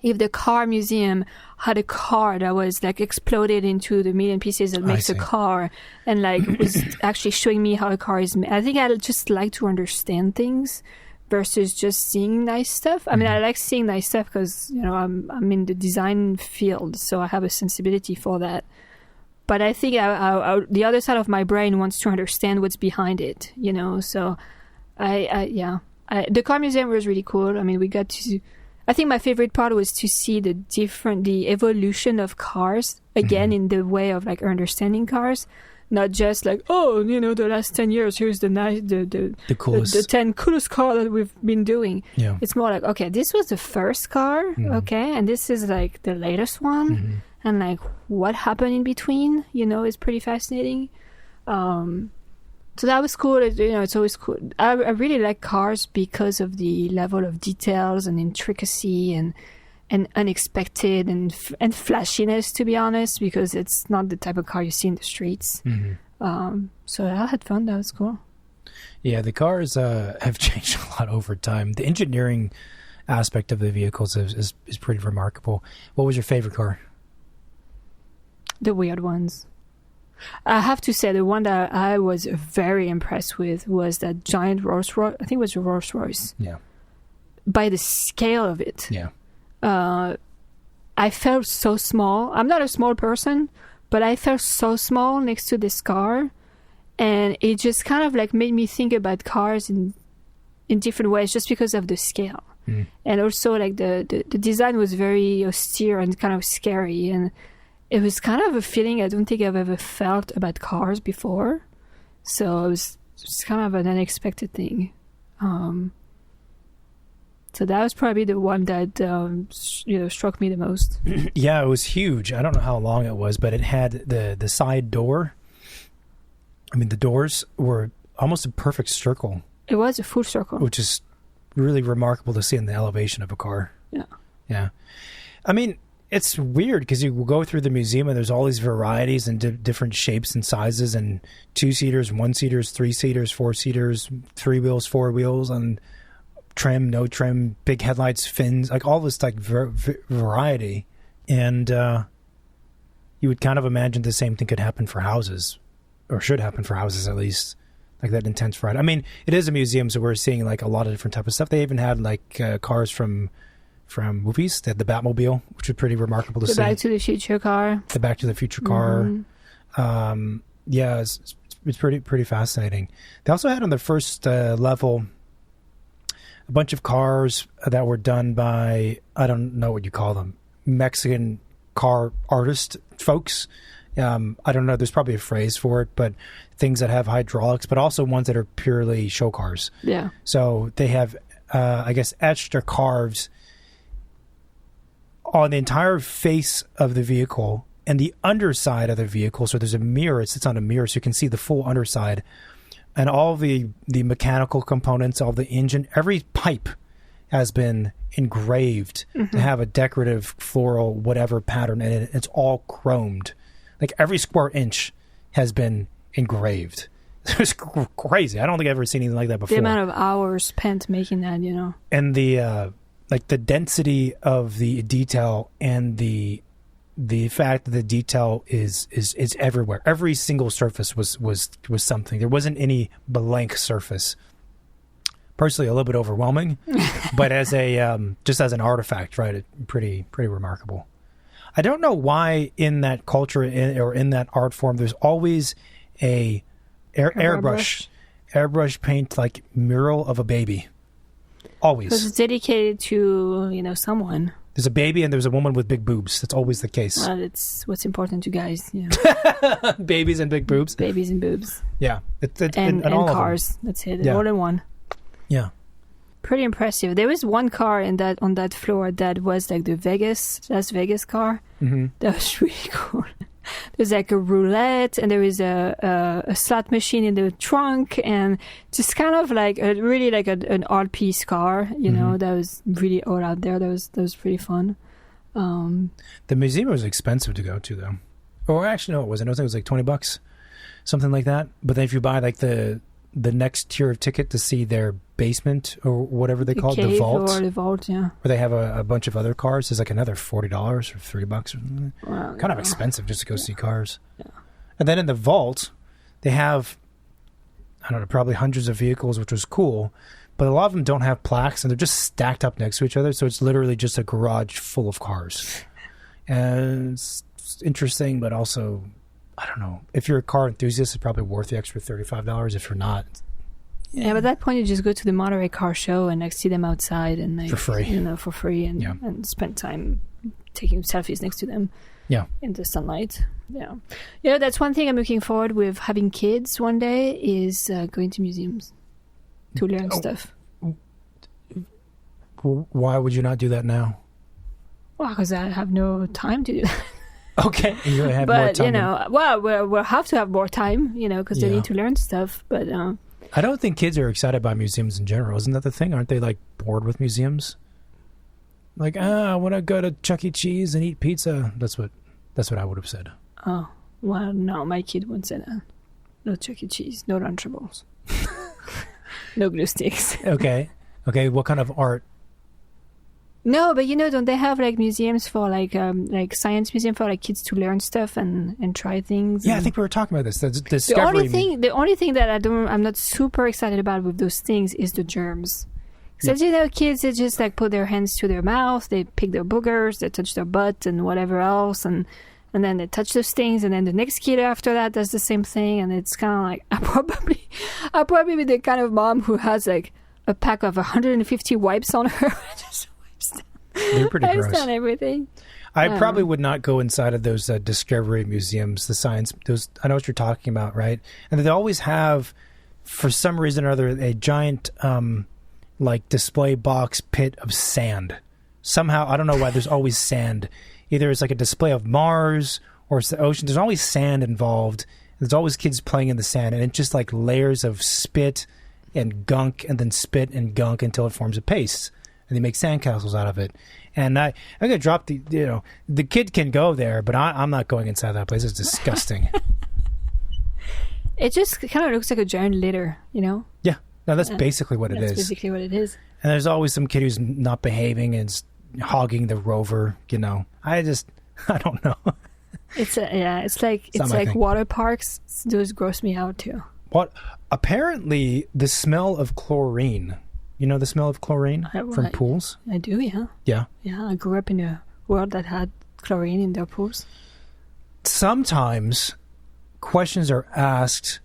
if the car museum had a car that was like exploded into the million pieces that makes a car, and like was actually showing me how a car is made. I think I just like to understand things versus just seeing nice stuff. I mean, I like seeing nice stuff because, you know, I'm in the design field, so I have a sensibility for that. But I think the other side of my brain wants to understand what's behind it, you know. So the car museum was really cool. I mean, we got to. I think my favorite part was to see the evolution of cars again in the way of like understanding cars, not just like, oh, you know, the last 10 years here's the coolest, the 10 coolest car that we've been doing. Yeah. It's more like, okay, this was the first car, okay, and this is like the latest one, and like what happened in between, you know, is pretty fascinating. So that was cool. You know, it's always cool. I really like cars because of the level of details and intricacy and unexpected and flashiness, to be honest, because it's not the type of car you see in the streets. So I had fun. That was cool. Yeah, the cars have changed a lot over time. The engineering aspect of the vehicles is pretty remarkable. What was your favorite car? The weird ones. I have to say, the one that I was very impressed with was that giant Rolls Royce. I think it was a Rolls Royce. Yeah. By the scale of it. Yeah. I felt so small. I'm not a small person, but I felt so small next to this car. And it just kind of like made me think about cars in different ways just because of the scale. And also like the design was very austere and kind of scary. And it was kind of a feeling I don't think I've ever felt about cars before. So it was just kind of an unexpected thing. So that was probably the one that struck me the most. Yeah, it was huge. I don't know how long it was, but it had the side door. I mean, the doors were almost a perfect circle. It was a full circle. Which is really remarkable to see in the elevation of a car. Yeah. Yeah. I mean, it's weird because you go through the museum and there's all these varieties and different shapes and sizes, and 2-seaters, 1-seaters, 3-seaters, 4-seaters, 3 wheels, 4 wheels, and trim, no trim, big headlights, fins, like all this like variety. And you would kind of imagine the same thing could happen for houses, or should happen for houses at least, like that intense variety. I mean, it is a museum, so we're seeing like a lot of different type of stuff. They even had like cars from movies. They had the Batmobile, which was pretty remarkable to see. The Back to the Future car. The Back to the Future car. Yeah, it's pretty fascinating. They also had on the first level a bunch of cars that were done by, I don't know what you call them, Mexican car artist folks. I don't know, there's probably a phrase for it, but things that have hydraulics, but also ones that are purely show cars. Yeah. So they have, I guess, etched or carved on the entire face of the vehicle and the underside of the vehicle. So there's a mirror, it sits on a mirror, so you can see the full underside. And all the mechanical components, all the engine, every pipe has been engraved to have a decorative floral whatever pattern in it. It's all chromed. Like every square inch has been engraved. It was crazy. I don't think I've ever seen anything like that before. The amount of hours spent making that, you know. And the like the density of the detail and the fact that the detail is everywhere. Every single surface was something. There wasn't any blank surface. Personally, a little bit overwhelming, but as a just as an artifact, right? Pretty remarkable. I don't know why in that culture or in that art form, there's always a airbrush paint like mural of a baby. Always. Because it's dedicated to, someone. There's a baby and there's a woman with big boobs. That's always the case. Well, it's what's important to guys. Yeah. Babies and big boobs. Babies and boobs. Yeah. And all cars. That's it. Yeah. All in one. Yeah. Pretty impressive. There was one car on that floor that was like the Las Vegas car. Mm-hmm. That was really cool. There's like a roulette, and there is a slot machine in the trunk, and just kind of like an art piece car. You know, that was really all out there. That was pretty fun. The museum was expensive to go to, though. Or actually, no, it wasn't. I think it was like $20. something like that. But then if you buy like the next tier of ticket to see their basement or whatever they call it, the vault, or the vault, yeah, where they have a bunch of other cars, is like another $40 or $30 or something. Well, kind of expensive just to go see cars. Yeah. And then in the vault, they have, I don't know, probably hundreds of vehicles, which was cool. But a lot of them don't have plaques, and they're just stacked up next to each other. So it's literally just a garage full of cars. And it's interesting, but also, I don't know. If you're a car enthusiast, it's probably worth the extra $35. If you're not, yeah, but at that point, you just go to the Monterey Car Show and like see them outside and like, for free, for free, and spend time taking selfies next to them. Yeah, in the sunlight. Yeah, that's one thing I'm looking forward with having kids one day is going to museums to learn stuff. Why would you not do that now? Well, because I have no time to do that. Okay, you have more time. We'll have to have more time, because they need to learn stuff. But I don't think kids are excited by museums in general. Isn't that the thing? Aren't they like bored with museums? Like, I want to go to Chuck E. Cheese and eat pizza. That's what I would have said. Oh, well, no, my kid wouldn't say that. No Chuck E. Cheese, no Lunchables, no glue sticks. Okay, what kind of art? No, but don't they have like museums for like science museum for like kids to learn stuff and try things? Yeah, I think we were talking about this. The discovery. The only thing that I'm not super excited about with those things is the germs. So kids, they just like put their hands to their mouth, they pick their boogers, they touch their butt and whatever else, and then they touch those things, and then the next kid after that does the same thing, and it's kind of like I'll probably be the kind of mom who has like a pack of 150 wipes on her. Just wipes down. They're pretty gross. Wipes down everything. I probably would not go inside of those discovery museums, the science. I know what you're talking about, right? And they always have, for some reason or other, a giant like display box pit of sand. Somehow, I don't know why there's always sand. Either it's like a display of Mars or it's the ocean. There's always sand involved. There's always kids playing in the sand, and it's just like layers of spit and gunk, and then spit and gunk until it forms a paste, and they make sandcastles out of it. And I'm gonna drop the kid can go there, but I'm not going inside that place. It's disgusting. It just kind of looks like a giant litter, Yeah. No, that's basically what it is. That's basically what it is. And there's always some kid who's not behaving and is hogging the rover. I don't know. It's like water parks. Those gross me out too. What? Apparently, the smell of chlorine. You know the smell of chlorine from pools? I do, yeah. Yeah. Yeah, I grew up in a world that had chlorine in their pools. Sometimes questions are asked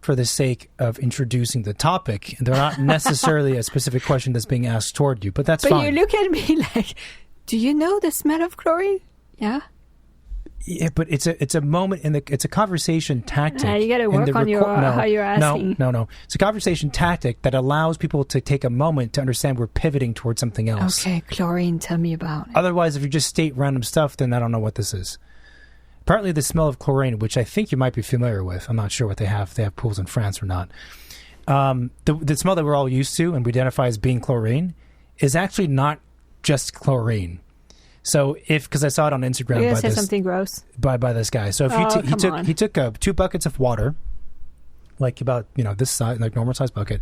for the sake of introducing the topic. They're not necessarily a specific question that's being asked toward you, but that's fine. But you look at me like, do you know the smell of chlorine? Yeah. Yeah, but it's a moment it's a conversation tactic. You got to work on how you're asking. No. It's a conversation tactic that allows people to take a moment to understand we're pivoting towards something else. Okay, chlorine, tell me about it. Otherwise, if you just state random stuff, then I don't know what this is. Apparently, the smell of chlorine, which I think you might be familiar with, I'm not sure what they have. If they have pools in France or not. The smell that we're all used to and we identify as being chlorine is actually not just chlorine. So because I saw it on Instagram You're gonna say something gross by this guy. So if he took 2 buckets of water, like about this size, like normal size bucket,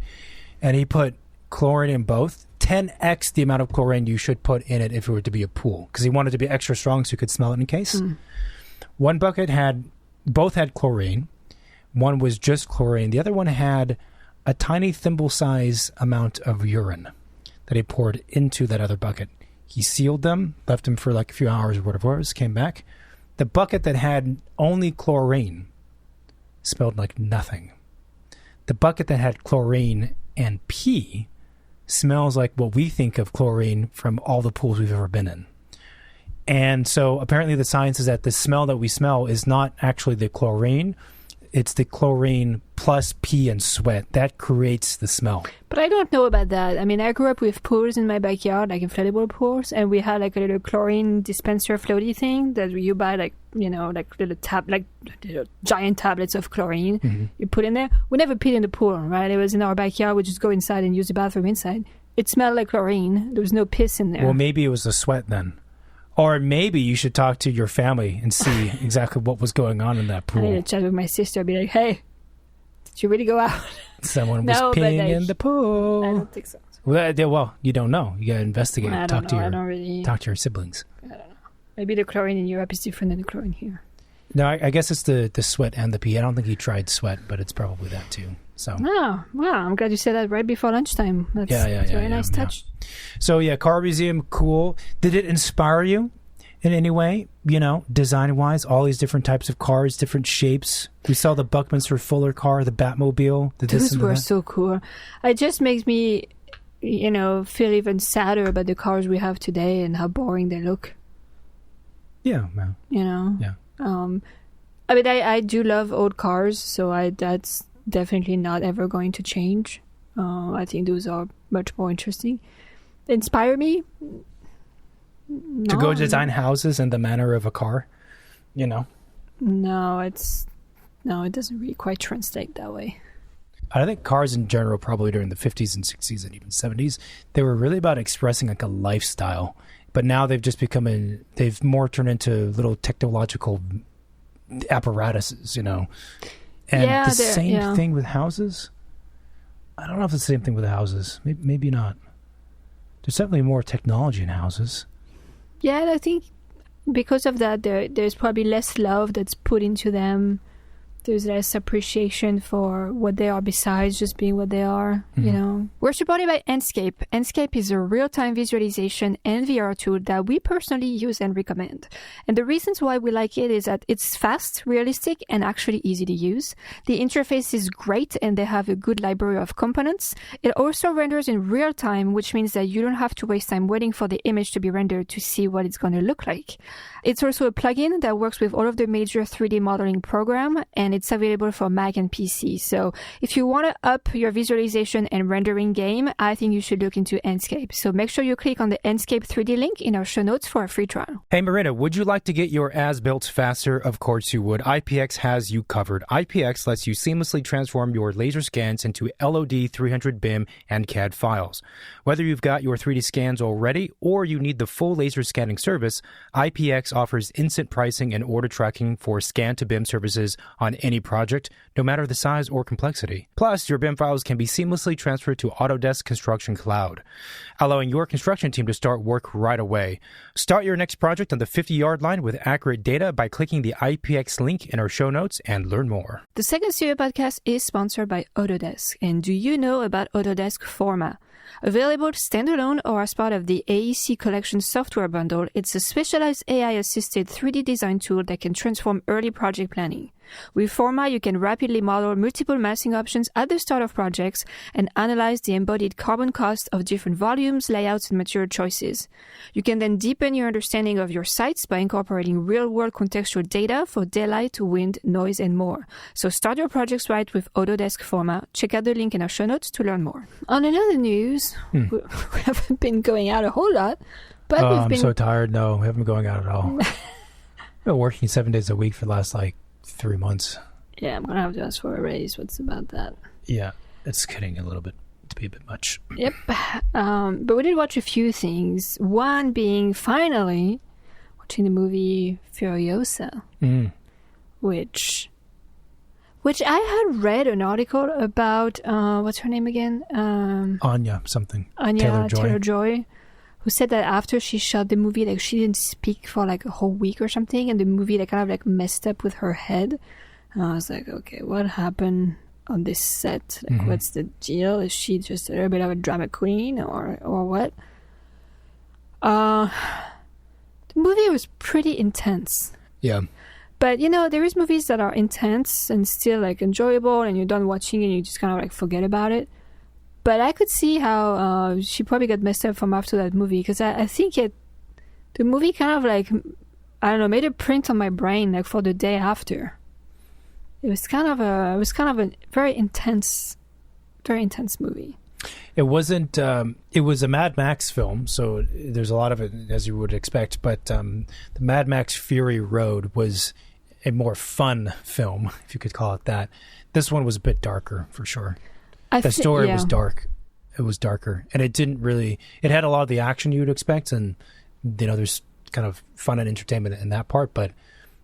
and he put chlorine in both, 10x the amount of chlorine you should put in it if it were to be a pool, because he wanted it to be extra strong so you could smell it in case. One bucket both had chlorine. One was just chlorine. The other one had a tiny thimble size amount of urine that he poured into that other bucket. He sealed them, left them for like a few hours or whatever it was, came back. The bucket that had only chlorine smelled like nothing. The bucket that had chlorine and pee smells like what we think of chlorine from all the pools we've ever been in. And so apparently the science is that the smell that we smell is not actually the chlorine. It's the chlorine plus pee and sweat. That creates the smell. But I don't know about that. I mean, I grew up with pools in my backyard, like inflatable pools, and we had like a little chlorine dispenser floaty thing that you buy like little giant tablets of chlorine. You put in there. We never peed in the pool, right? It was in our backyard. We just go inside and use the bathroom inside. It smelled like chlorine. There was no piss in there. Well, maybe it was the sweat then. Or maybe you should talk to your family and see exactly what was going on in that I pool. need to chat with my sister. I'll be like, hey, did you really go out? Someone was peeing in the pool. I don't think so. Well, you don't know. You got to investigate. I don't know. Talk to your siblings. I don't know. Maybe the chlorine in Europe is different than the chlorine here. No, I guess it's the sweat and the pee. I don't think he tried sweat, but it's probably that too. So. Oh, wow. I'm glad you said that right before lunchtime. That's a very nice touch. Yeah. So, yeah, car museum, cool. Did it inspire you in any way? You know, design-wise, all these different types of cars, different shapes. We saw the Buckminster Fuller car, the Batmobile. Those were so cool. It just makes me, feel even sadder about the cars we have today and how boring they look. Yeah, man. Yeah. I mean, I do love old cars, so that's definitely not ever going to change. I think those are much more interesting. Inspire me? No. To go design houses in the manner of a car, No, it doesn't really quite translate that way. I think cars in general, probably during the 50s and 60s and even 70s, they were really about expressing like a lifestyle. But now they've just they've more turned into little technological apparatuses, And the same thing with houses. I don't know if it's the same thing with houses. Maybe not. There's definitely more technology in houses. Yeah, and I think because of that, there's probably less love that's put into them. There's less appreciation for what they are besides just being what they are, We're supported by Enscape. Enscape is a real-time visualization and VR tool that we personally use and recommend. And the reasons why we like it is that it's fast, realistic, and actually easy to use. The interface is great, and they have a good library of components. It also renders in real time, which means that you don't have to waste time waiting for the image to be rendered to see what it's going to look like. It's also a plugin that works with all of the major 3D modeling program, and it's available for Mac and PC. So if you want to up your visualization and rendering game, I think you should look into Enscape. So make sure you click on the Enscape 3D link in our show notes for a free trial. Hey, Marina, would you like to get your as-built faster? Of course you would. IPX has you covered. IPX lets you seamlessly transform your laser scans into LOD 300 BIM and CAD files. Whether you've got your 3D scans already or you need the full laser scanning service, IPX offers instant pricing and order tracking for scan-to-BIM services on any project, no matter the size or complexity. Plus, your BIM files can be seamlessly transferred to Autodesk Construction Cloud, allowing your construction team to start work right away. Start your next project on the 50-yard line with accurate data by clicking the IPX link in our show notes and learn more. The Second Studio Podcast is sponsored by Autodesk. And do you know about Autodesk Forma? Available standalone or as part of the AEC Collection software bundle, it's a specialized AI-assisted 3D design tool that can transform early project planning. With Forma, you can rapidly model multiple massing options at the start of projects and analyze the embodied carbon cost of different volumes, layouts, and material choices. You can then deepen your understanding of your sites by incorporating real-world contextual data for daylight, wind, noise, and more. So start your projects right with Autodesk Forma. Check out the link in our show notes to learn more. On another news, we haven't been going out a whole lot, but I'm so tired. No, we haven't been going out at all. I've been working 7 days a week for the last 3 months. Yeah, I'm going to have to ask for a raise. What's about that? Yeah, it's getting a little bit to be a bit much. Yep. But we did watch a few things. One being finally watching the movie Furiosa, which I had read an article about, what's her name again? Anya something. Anya Taylor-Joy, who said that after she shot the movie, she didn't speak for a whole week or something, and the movie kind of messed up with her head. And I was like, okay, what happened on this set? What's the deal? Is she just a little bit of a drama queen or what? The movie was pretty intense. Yeah. But, there is movies that are intense and still enjoyable, and you're done watching and you just kind of forget about it. But I could see how she probably got messed up from after that movie, because I think the movie kind of I don't know, made a print on my brain for the day after. It was kind of a very intense movie. It wasn't. It was a Mad Max film, so there's a lot of it as you would expect. But the Mad Max Fury Road was a more fun film, if you could call it that. This one was a bit darker, for sure. The story was dark. It was darker, and it didn't really. It had a lot of the action you would expect, and there's kind of fun and entertainment in that part. But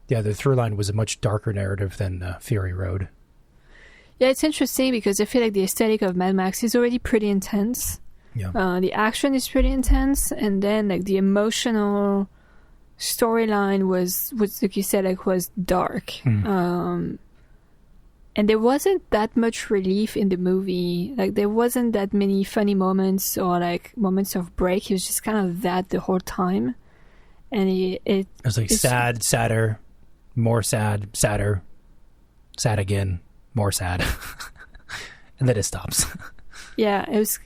yeah, the through line was a much darker narrative than Fury Road. Yeah, it's interesting because I feel like the aesthetic of Mad Max is already pretty intense. Yeah. The action is pretty intense, and then like the emotional storyline was like you said, like was dark. And there wasn't that much relief in the movie. Like there wasn't that many funny moments or like moments of break. It was just kind of that the whole time. And it was like sad, sadder, more sad, sadder, sad again, more sad. And then it stops. Yeah, it was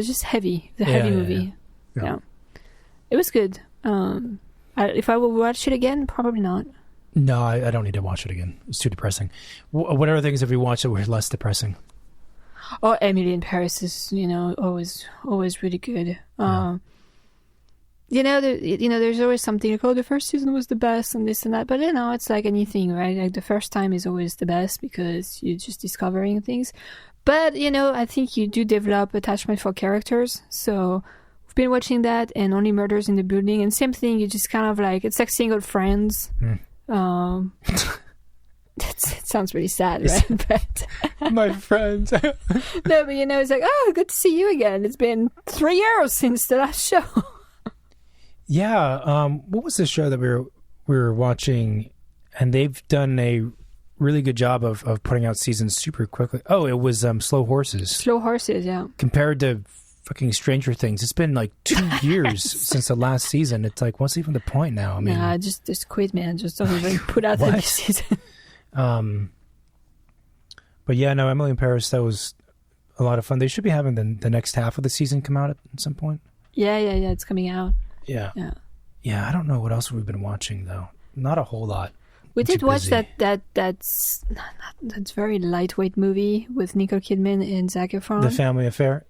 just heavy. The heavy movie. Yeah. It was good. If I will watch it again, probably not. No, I don't need to watch it again. It's too depressing. What other things have we watched that were less depressing? Oh, Emily in Paris is, always really good. There's always something like, the first season was the best and this and that. But, it's like anything, right? Like the first time is always the best because you're just discovering things. But, I think you do develop attachment for characters. So we've been watching that and Only Murders in the Building. And same thing, you just kind of like, it's like seeing old friends. It sounds really sad, right? But my friends. No, but it's like, good to see you again. It's been 3 years since the last show. Yeah. What was the show that we were watching? And they've done a really good job of putting out seasons super quickly. Oh, it was Slow Horses. Slow Horses, yeah. Compared to fucking Stranger Things, it's been like 2 years since the last season. It's like, what's even the point now? I mean, just quit, man. Just don't even put out the new season. But yeah, no, Emily in Paris, that was a lot of fun. They should be having the next half of the season come out at some point. Yeah, it's coming out. Yeah. I don't know what else we've been watching though. Not a whole lot. We did watch that's very lightweight movie with Nicole Kidman and Zac Efron. The Family Affair.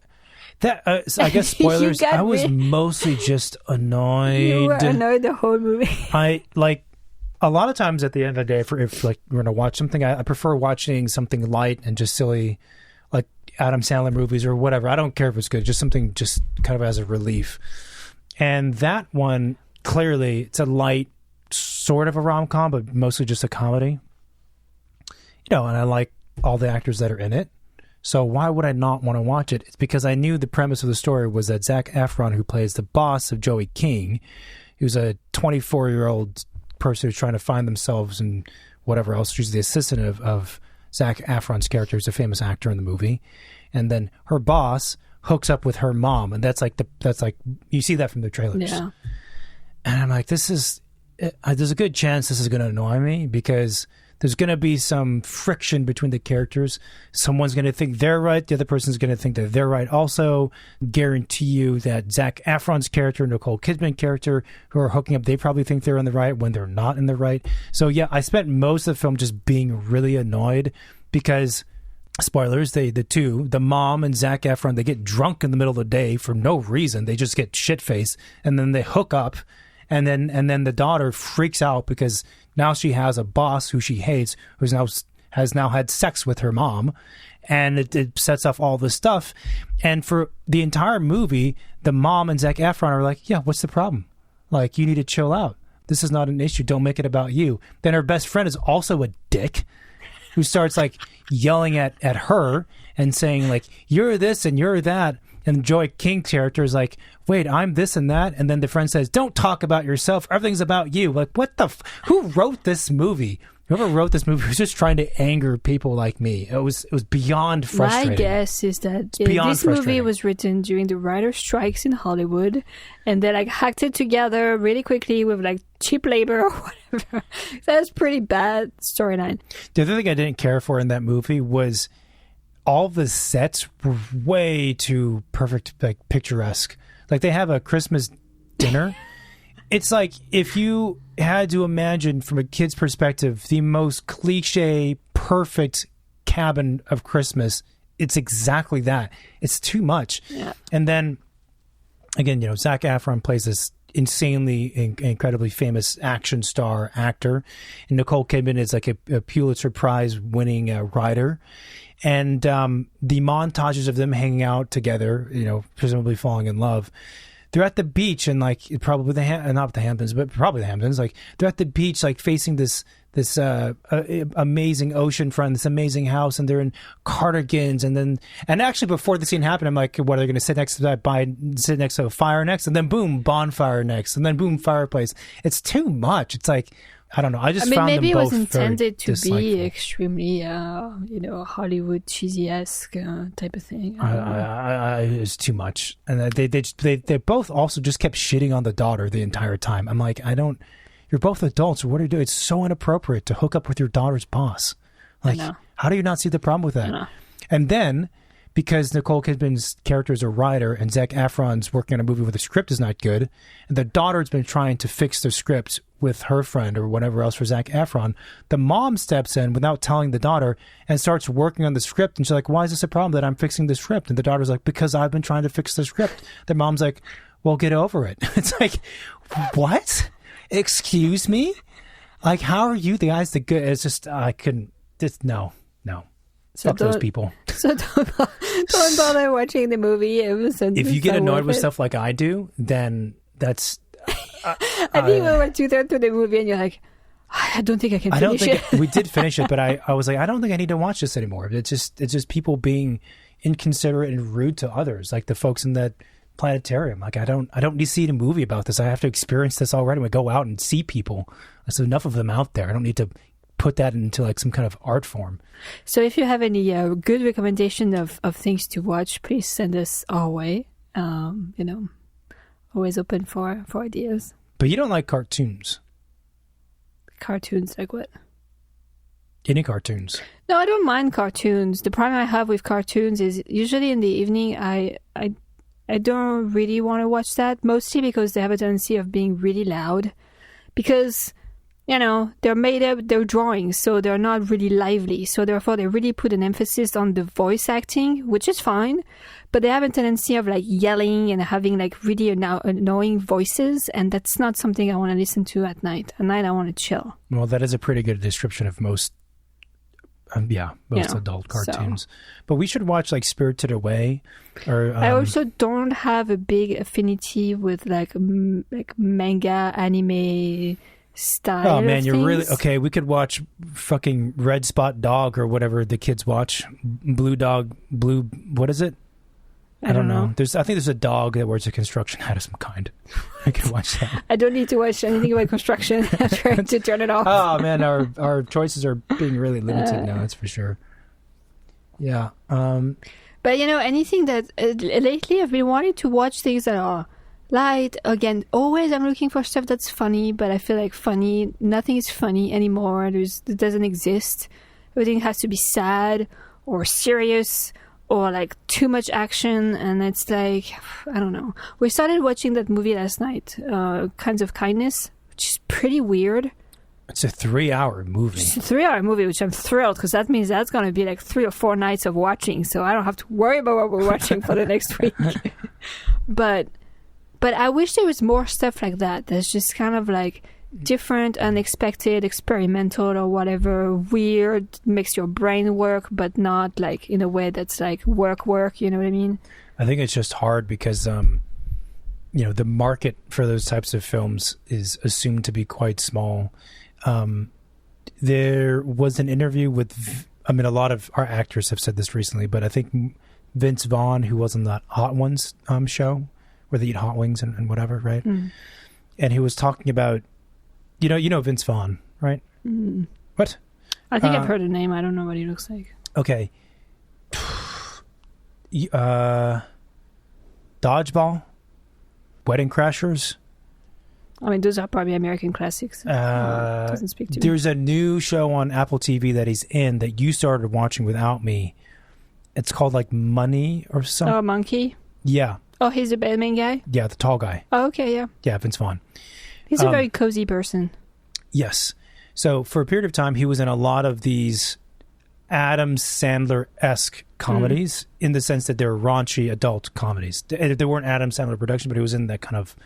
That I guess spoilers. I was mostly just annoyed. You were annoyed the whole movie. I like a lot of times at the end of the day, if like we're gonna watch something, I prefer watching something light and just silly, like Adam Sandler movies or whatever. I don't care if it's good, just something just kind of as a relief. And that one, clearly, it's a light sort of a rom-com, but mostly just a comedy. And I like all the actors that are in it. So why would I not want to watch it? It's because I knew the premise of the story was that Zac Efron, who plays the boss of Joey King, who's a 24-year-old person who's trying to find themselves and whatever else. She's the assistant of Zac Efron's character, who's a famous actor in the movie. And then her boss hooks up with her mom, and that's like you see that from the trailers. Yeah. And I'm like, there's a good chance this is going to annoy me because there's going to be some friction between the characters. Someone's going to think they're right. The other person's going to think that they're right. Also, guarantee you that Zac Efron's character, Nicole Kidman character, who are hooking up, they probably think they're in the right when they're not in the right. So yeah, I spent most of the film just being really annoyed because, spoilers, the mom and Zac Efron, they get drunk in the middle of the day for no reason. They just get shit-faced, and then they hook up. And then the daughter freaks out because now she has a boss who she hates, has now had sex with her mom, and it sets off all this stuff. And for the entire movie, the mom and Zac Efron are like, "Yeah, what's the problem? Like, you need to chill out. This is not an issue. Don't make it about you." Then her best friend is also a dick, who starts like yelling at her and saying like, "You're this and you're that." And Joey King character is like, "Wait, I'm this and that." And then the friend says, "Don't talk about yourself. Everything's about you." Like, what the who wrote this movie? Whoever wrote this movie was just trying to anger people like me. It was beyond frustrating. My guess is that this movie was written during the writer strikes in Hollywood, and they like hacked it together really quickly with like cheap labor or whatever. That's pretty bad storyline. The other thing I didn't care for in that movie was all the sets were way too perfect, like picturesque. Like they have a Christmas dinner. It's like if you had to imagine from a kid's perspective the most cliche, perfect cabin of Christmas, it's exactly that. It's too much. Yeah. And then again, Zac Efron plays this insanely, incredibly famous action star actor, and Nicole Kidman is like a Pulitzer Prize winning writer. And the montages of them hanging out together, presumably falling in love, they're at the beach and like probably not the Hamptons, but probably the Hamptons. Like they're at the beach, like facing this amazing ocean front, this amazing house, and they're in cardigans. And actually before the scene happened, I'm like, what are they going to sit next to sit next to a fire next, and then boom, bonfire next, and then boom, fireplace. It's too much. It's like, I don't know. I mean, found maybe them it was both intended to dislikeful. be extremely, Hollywood cheesy-esque type of thing. It's too much, and they both also just kept shitting on the daughter the entire time. I'm like, you're both adults. What are you doing? It's so inappropriate to hook up with your daughter's boss. Like, how do you not see the problem with that? And then, because Nicole Kidman's character is a writer and Zac Efron's working on a movie where the script is not good, and the daughter's been trying to fix the script with her friend or whatever else for Zac Efron, the mom steps in without telling the daughter and starts working on the script. And she's like, why is this a problem that I'm fixing the script? And the daughter's like, because I've been trying to fix the script. The mom's like, well, get over it. It's like, what? Excuse me? Like, how are you the guys the good? It's just, I couldn't, just, no. So fuck those people. So don't bother watching the movie. If you get annoyed with stuff like I do, then that's... I think we were 2/3 through the movie and you're like, I don't think I can finish it. We did finish it, but I was like, I don't think I need to watch this anymore. It's just people being inconsiderate and rude to others, like the folks in that planetarium. Like, I don't need to see a movie about this. I have to experience this already. We go out and see people. There's enough of them out there. I don't need to put that into like some kind of art form. So if you have any good recommendation of things to watch, please send us our way. Always open for ideas. But you don't like cartoons. Cartoons, like what? Any cartoons? No, I don't mind cartoons. The problem I have with cartoons is usually in the evening I don't really want to watch that, mostly because they have a tendency of being really loud. Because, they're made up, they're drawings, so they're not really lively. So therefore, they really put an emphasis on the voice acting, which is fine. But they have a tendency of like yelling and having like really annoying voices. And that's not something I want to listen to at night. At night, I want to chill. Well, that is a pretty good description of most adult cartoons. So. But we should watch like Spirited Away. Or I also don't have a big affinity with like manga, anime style. Oh man, you're things. really okay. We could watch fucking Red Spot Dog or whatever the kids watch. Blue Dog, Blue. What is it? I don't know. I think there's a dog that wears a construction hat of some kind. I can watch that. I don't need to watch anything about construction. I'm trying to turn it off. Oh man, our choices are being really limited now. That's for sure. Yeah. But anything that lately I've been wanting to watch things that are light. Again, always I'm looking for stuff that's funny, but I feel like nothing is funny anymore. It doesn't exist. Everything has to be sad or serious or like too much action, and it's like, I don't know. We started watching that movie last night, Kinds of Kindness, which is pretty weird. It's a 3-hour movie. It's a 3-hour movie, which I'm thrilled, because that means that's going to be like 3 or 4 nights of watching, so I don't have to worry about what we're watching for the next week. But I wish there was more stuff like that. That's just kind of like different, unexpected, experimental, or whatever, weird, makes your brain work, but not like in a way that's like work, you know what I mean? I think it's just hard because, the market for those types of films is assumed to be quite small. There was an interview with, a lot of our actors have said this recently, but I think Vince Vaughn, who was on that Hot Ones show, where they eat hot wings and whatever, right? Mm. And he was talking about, you know Vince Vaughn, right? Mm. What? I think I've heard the name. I don't know what he looks like. Okay. Dodgeball, Wedding Crashers. Those are probably American classics. Doesn't speak to me. There's a new show on Apple TV that he's in that you started watching without me. It's called like Money or something. Oh, Monkey? Yeah. Oh, he's the main guy? Yeah, the tall guy. Oh, okay, yeah. Yeah, Vince Vaughn. He's a very cozy person. Yes. So for a period of time, he was in a lot of these Adam Sandler-esque comedies in the sense that they're raunchy adult comedies. They weren't Adam Sandler production, but he was in that kind of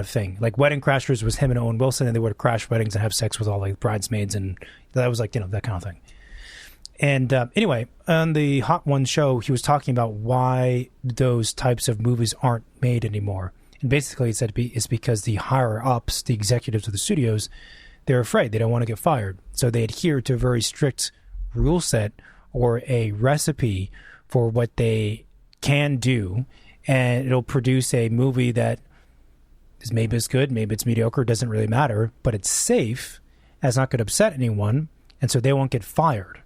thing. Like Wedding Crashers was him and Owen Wilson, and they would crash weddings and have sex with all like bridesmaids, and that was like, that kind of thing. And anyway, on the Hot Ones show, he was talking about why those types of movies aren't made anymore. And basically, it said it's because the higher-ups, the executives of the studios, they're afraid. They don't want to get fired. So they adhere to a very strict rule set or a recipe for what they can do, and it'll produce a movie that is maybe it's good, maybe it's mediocre, it doesn't really matter, but it's safe, and it's not going to upset anyone, and so they won't get fired.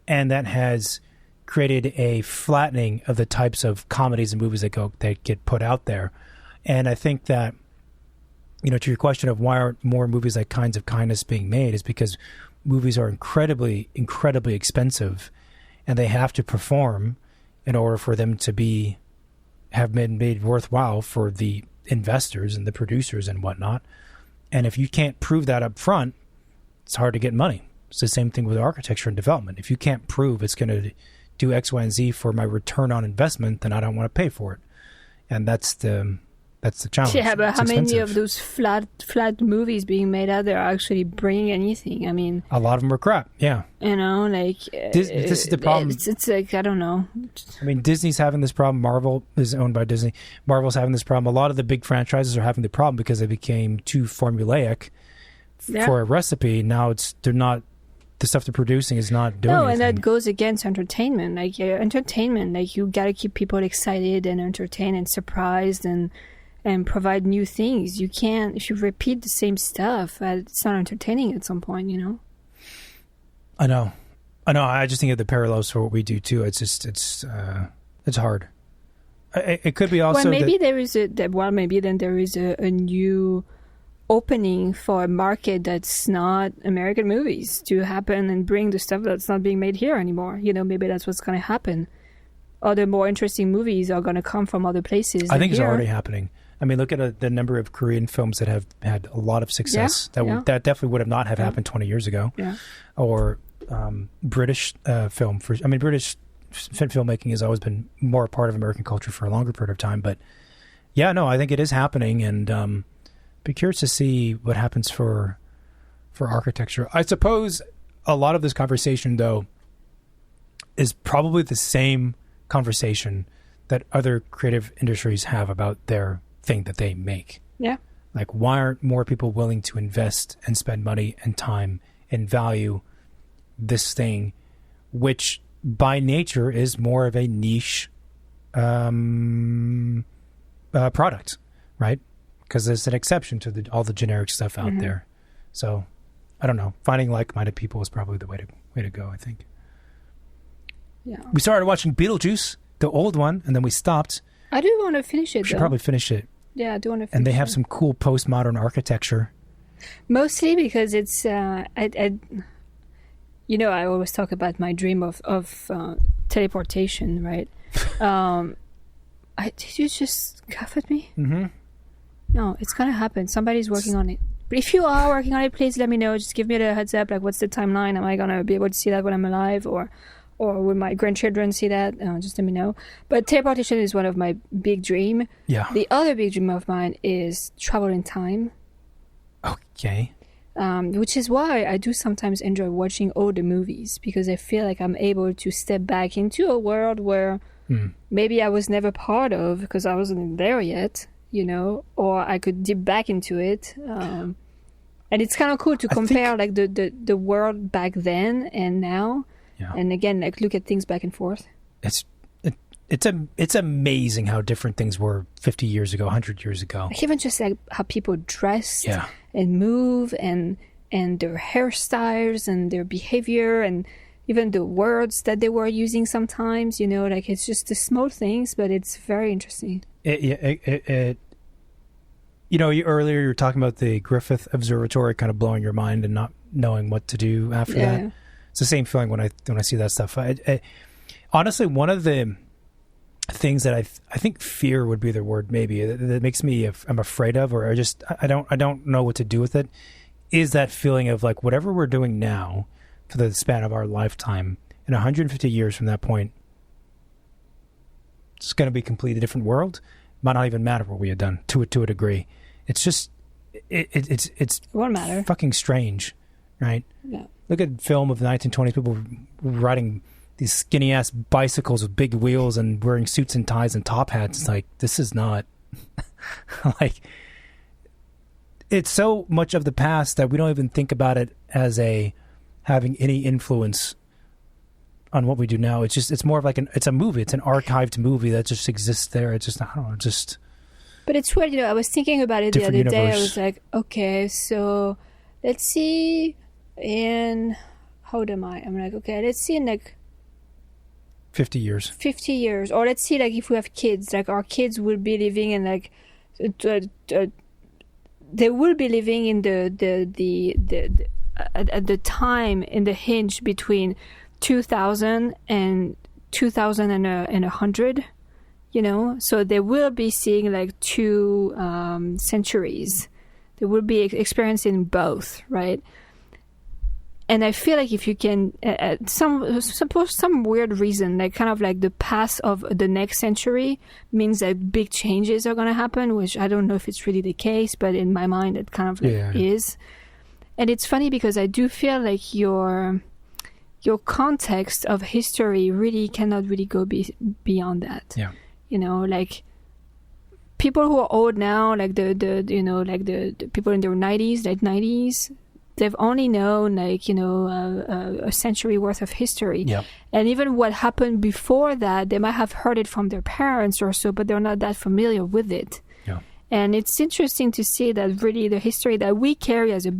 And that has created a flattening of the types of comedies and movies that get put out there. And I think that, to your question of why aren't more movies like Kinds of Kindness being made, is because movies are incredibly, incredibly expensive, and they have to perform in order for them to have been made worthwhile for the investors and the producers and whatnot. And if you can't prove that up front, it's hard to get money. It's the same thing with architecture and development. If you can't prove it's going to do X, Y, and Z for my return on investment, then I don't want to pay for it. And that's the challenge. Yeah, but how many of those flat movies being made out there are actually bringing anything? I mean, a lot of them are crap. Yeah, this is the problem. It's like, I don't know. I mean, Disney's having this problem. Marvel is owned by Disney. Marvel's having this problem. A lot of the big franchises are having the problem because they became too formulaic for a recipe. Now they're not. The stuff they're producing is not doing anything. And that goes against entertainment. Like entertainment, like you got to keep people excited and entertained and surprised and provide new things. You can't, if you repeat the same stuff, it's not entertaining at some point, I know. I just think of the parallels for what we do too. It's just, it's hard. It could be also. Well, maybe then there is a new opening for a market that's not American movies to happen and bring the stuff that's not being made here anymore. Maybe that's what's going to happen. Other more interesting movies are going to come from other places. I think it's already happening. I mean, look at the number of Korean films that have had a lot of success. That definitely would have not have happened 20 years ago. Yeah. Or British film. British filmmaking has always been more a part of American culture for a longer period of time. But I think it is happening, and be curious to see what happens for architecture. I suppose a lot of this conversation, though, is probably the same conversation that other creative industries have about their thing that they make. Yeah. Like, why aren't more people willing to invest and spend money and time and value this thing, which by nature is more of a niche product, right? Because there's an exception to all the generic stuff out there. So, I don't know. Finding like-minded people is probably the way to go, I think. Yeah. We started watching Beetlejuice, the old one, and then we stopped. I do want to finish it, We should probably finish it. Yeah, I do want to finish it. And they have some cool postmodern architecture. Mostly because it's... I always talk about my dream of teleportation, right? Did you just cough at me? Mm-hmm. No, it's going to happen. Somebody's working on it. But if you are working on it, please let me know. Just give me the heads up. Like, what's the timeline? Am I going to be able to see that when I'm alive? Or will my grandchildren see that? Just let me know. But teleportation is one of my big dreams. Yeah. The other big dream of mine is travel in time. Okay. Which is why I do sometimes enjoy watching older movies, because I feel like I'm able to step back into a world where maybe I was never part of because I wasn't there yet. Or I could dip back into it. And it's kind of cool to compare like the world back then and now. Yeah. And again, like look at things back and forth. It's amazing how different things were 50 years ago, 100 years ago. Like even just like how people dressed and move and their hairstyles and their behavior and even the words that they were using sometimes, like it's just the small things, but it's very interesting. Earlier you were talking about the Griffith Observatory kind of blowing your mind and not knowing what to do after that. It's the same feeling when I see that stuff. Honestly, one of the things that I think fear would be the word maybe that makes me I'm afraid of, or I don't know what to do with it, is that feeling of like whatever we're doing now for the span of our lifetime, in 150 years from that point, it's going to be a completely different world. Might not even matter what we had done to a degree. It's just it won't matter. Fucking strange, right? Yeah. Look at film of the 1920s. People riding these skinny ass bicycles with big wheels and wearing suits and ties and top hats. It's like this is not Like, it's so much of the past that we don't even think about it as having any influence on what we do now. It's more of like it's a movie. It's an archived movie that just exists there. It's just, I don't know, just. But it's weird, I was thinking about it the other day. I was like, okay, so let's see how old am I? I'm like, okay, let's see in like 50 years. 50 years. Or let's see, like, if we have kids, like, our kids will be living in, like, they will be living in at the time in the hinge between 2000 and 2100, so they will be seeing like two centuries. They will be experiencing both, right? And I feel like if you can, some weird reason, like kind of like the path of the next century means that big changes are going to happen, which I don't know if it's really the case, but in my mind it kind of like is. And it's funny because I do feel like your context of history really cannot really go beyond that. Yeah. Like people who are old now, like the people in their 90s, late 90s, they've only known like a century worth of history. Yep. And even what happened before that, they might have heard it from their parents or so, but they're not that familiar with it. Yeah. And it's interesting to see that really the history that we carry as a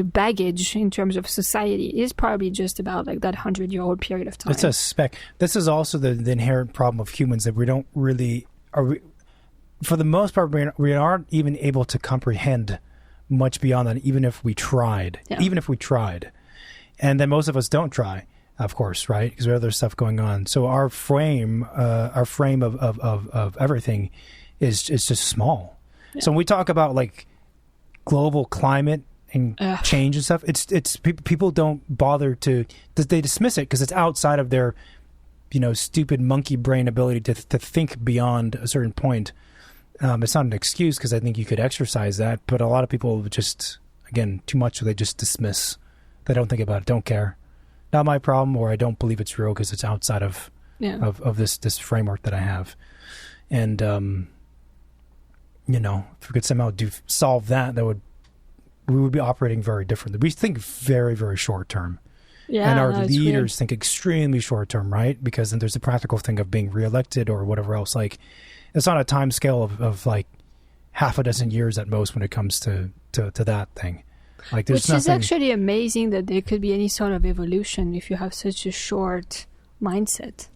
baggage in terms of society is probably just about like that 100-year-old period of time. It's a speck. This is also the inherent problem of humans, that we don't really for the most part, we aren't even able to comprehend much beyond that, even if we tried. Yeah. Even if we tried. And then most of us don't try, of course, right? Because there's other stuff going on. So our frame of everything is just small. Yeah. So when we talk about like global climate and change and stuff, it's people don't bother they dismiss it because it's outside of their stupid monkey brain ability to think beyond a certain point. It's not an excuse, because I think you could exercise that, but a lot of people just, again, too much, so they just dismiss. They don't think about it, don't care. Not my problem, or I don't believe it's real because it's outside of this framework that I have. And if we could somehow solve that, we would be operating very differently. We think very, very short term. Yeah, and our leaders think extremely short term, right? Because then there's the practical thing of being reelected or whatever else. Like, it's on a time scale of like half a dozen years at most when it comes to that thing. Like, there's Which is actually amazing that there could be any sort of evolution if you have such a short mindset.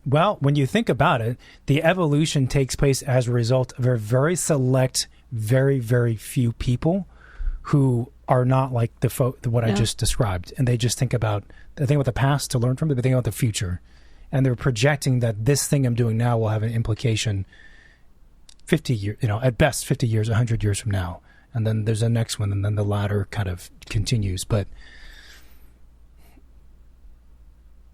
Well, when you think about it, the evolution takes place as a result of a very select, very, very few people who are not like what I just described. And they just think about the past to learn from it, but they think about the future. And they're projecting that this thing I'm doing now will have an implication 50 years, at best 50 years, 100 years from now. And then there's a next one, and then the ladder kind of continues. But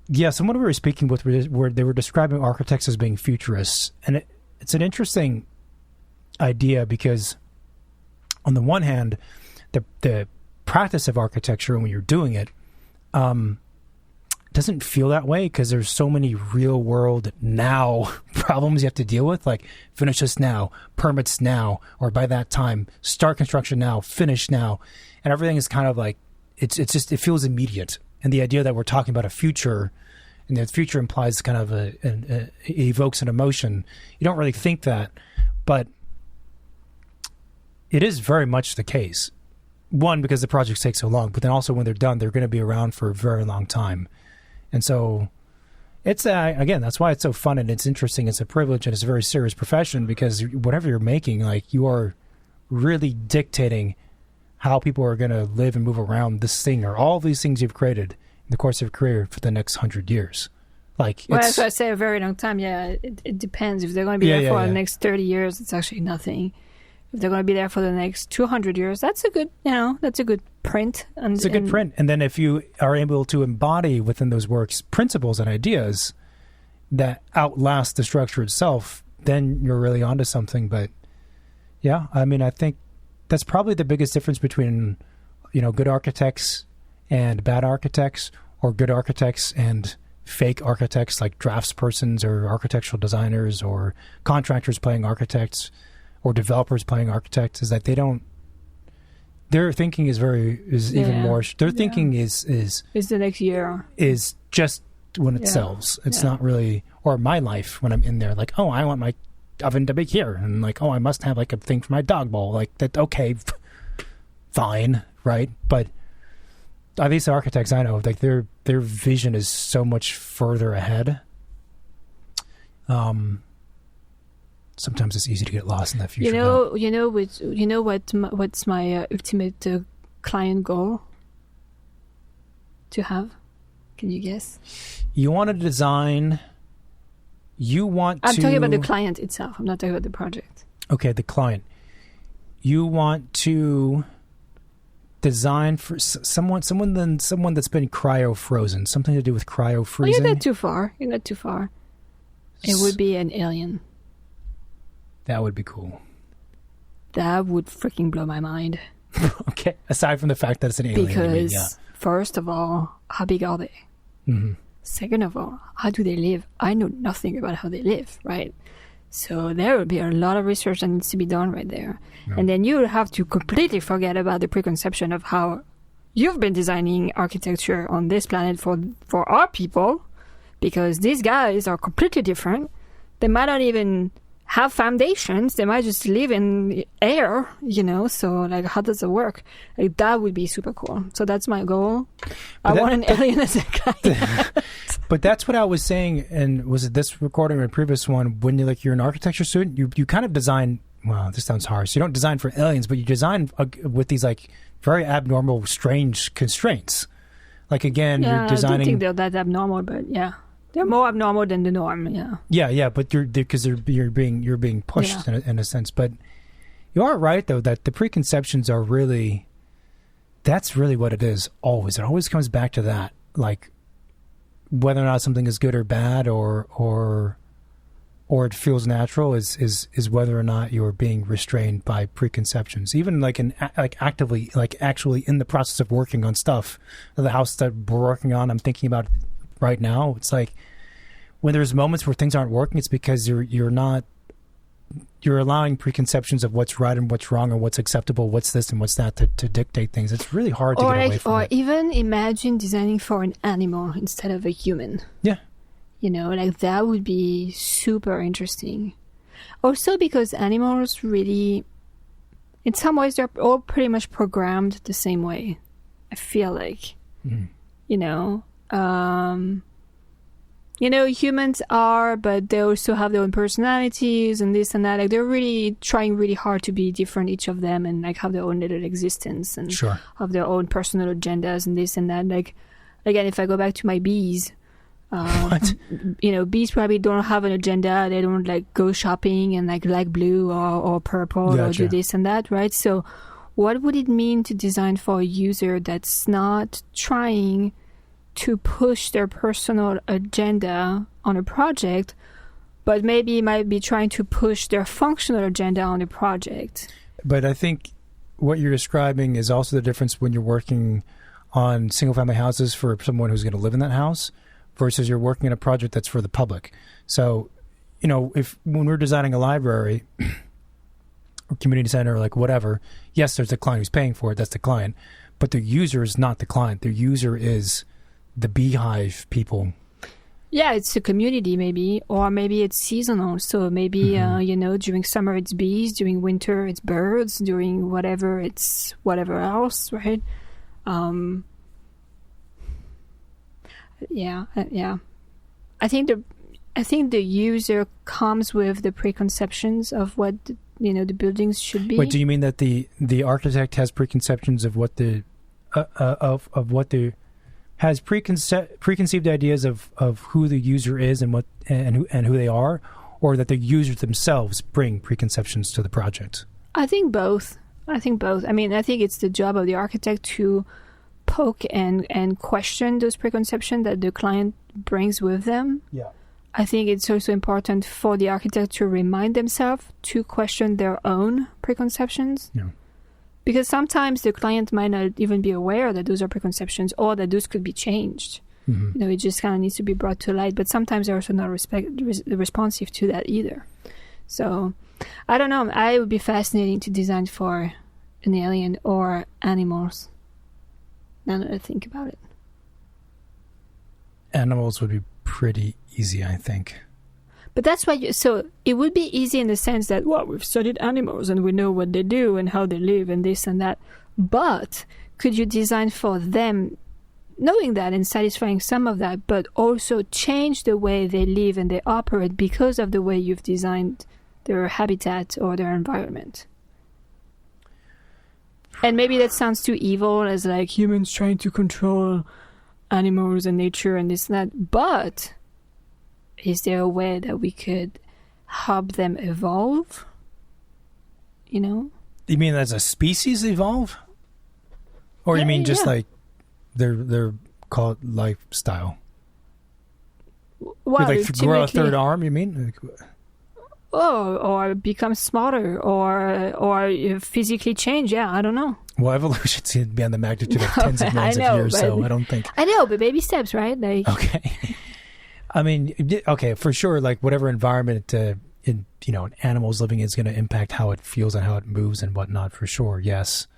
yeah, someone we were speaking with, where they were describing architects as being futurists. And it's an interesting idea because on the one hand, the practice of architecture, when you're doing it, doesn't feel that way because there's so many real world now problems you have to deal with, like finish this now, permits now, or by that time, start construction now, finish now. And everything is kind of like, it feels immediate. And the idea that we're talking about a future, and the future implies kind of it evokes an emotion. You don't really think that, but it is very much the case. One, because the projects take so long, but then also when they're done, they're going to be around for a very long time. And so it's, again, that's why it's so fun and it's interesting. It's a privilege and it's a very serious profession, because whatever you're making, like, you are really dictating how people are going to live and move around this thing, or all of these things you've created in the course of your career for the next 100 years. Like, well, that's why I say a very long time. Yeah, it depends. If they're going to be there for the next 30 years, it's actually nothing. If they're going to be there for the next 200 years, that's a good, that's a good print. It's a good print. And then if you are able to embody within those works principles and ideas that outlast the structure itself, then you're really onto something. But yeah, I mean, I think that's probably the biggest difference between, good architects and bad architects, or good architects and fake architects like draftspersons or architectural designers or contractors playing architects. or developers playing architects is that they don't. Their thinking is even more. Their thinking is the next year. Is just when it sells. It's not really, or my life when I'm in there, like, oh, I want my oven to be here, and like, oh, I must have like a thing for my dog bowl, like that. Okay, fine, right? But at least the architects I know, like their vision is so much further ahead. Sometimes it's easy to get lost in that future. What's my ultimate client goal to have? Can you guess? You want to design. I'm talking about the client itself. I'm not talking about the project. Okay, the client. You want to design for someone that's been cryo frozen. Something to do with cryo freezing. You're not too far. It would be an alien. That would be cool. That would freaking blow my mind. Okay, aside from the fact that it's an alien. Because, first of all, how big are they? Mm-hmm. Second of all, how do they live? I know nothing about how they live, right? So there will be a lot of research that needs to be done right there. Yeah. And then you will have to completely forget about the preconception of how you've been designing architecture on this planet for our people, because these guys are completely different. They might not even have foundations. They might just live in air, so like, how does it work? Like, that would be super cool. So that's my goal. I want an alien as a guy. But that's what I was saying, and was it this recording or a previous one, when you're an architecture student, you kind of design, well, this sounds harsh, you don't design for aliens, but you design with these like very abnormal, strange constraints. Like, again, you're designing. I don't think they're that abnormal, but yeah. They're more abnormal than the norm, yeah. Yeah, but you're being pushed in a sense. But you are right, though, that the preconceptions are really, that's really what it is always. It always comes back to that, like whether or not something is good or bad, or it feels natural is whether or not you're being restrained by preconceptions. Even like actively, like actually in the process of working on stuff, the house that we're working on, I'm thinking about right now, it's like when there's moments where things aren't working, it's because you're allowing preconceptions of what's right and what's wrong, or what's acceptable, what's this and what's that to dictate things. It's really hard to get away from or it. Even imagine designing for an animal instead of a human. Yeah. Like that would be super interesting. Also because animals really, in some ways, they're all pretty much programmed the same way, I feel like. Humans are, but they also have their own personalities and this and that. Like, they're really trying really hard to be different, each of them, and like have their own little existence and have their own personal agendas and this and that. Like, again, if I go back to my bees, bees probably don't have an agenda. They don't like go shopping and like blue or purple or do this and that, right? So what would it mean to design for a user that's not trying to push their personal agenda on a project, but maybe might be trying to push their functional agenda on a project? But I think what you're describing is also the difference when you're working on single-family houses for someone who's going to live in that house versus you're working on a project that's for the public. So, when we're designing a library or community center or like whatever, yes, there's a client who's paying for it. That's the client. But the user is not the client. The user is the beehive people. Yeah, it's a community maybe, or maybe it's seasonal. So maybe, during summer it's bees, during winter it's birds, during whatever it's whatever else, right? Yeah. I think the user comes with the preconceptions of what the buildings should be. Wait, do you mean that the architect has preconceptions of what the has preconceived ideas of who the user is and what and who they are, or that the users themselves bring preconceptions to the project? I think both. I mean, I think it's the job of the architect to poke and question those preconceptions that the client brings with them. Yeah. I think it's also important for the architect to remind themselves to question their own preconceptions. Yeah. Because sometimes the client might not even be aware that those are preconceptions or that those could be changed. Mm-hmm. It just kind of needs to be brought to light. But sometimes they're also not responsive to that either. So I don't know. I would be fascinating to design for an alien or animals. Now that I think about it. Animals would be pretty easy, I think. But that's why, so it would be easy in the sense that, well, we've studied animals and we know what they do and how they live and this and that. But could you design for them, knowing that and satisfying some of that, but also change the way they live and they operate because of the way you've designed their habitat or their environment? And maybe that sounds too evil, as like humans trying to control animals and nature and this and that. But is there a way that we could help them evolve? You know? You mean as a species evolve? Or you mean just like their call it lifestyle? Well, like grow a third arm, you mean? Or become smarter, or physically change. Yeah, I don't know. Well, evolution seems to be on the magnitude of tens of millions of years, so I don't think. I know, but baby steps, right? Like, okay. I mean, okay, for sure. Like whatever environment an animal's living in is going to impact how it feels and how it moves and whatnot. For sure, yes.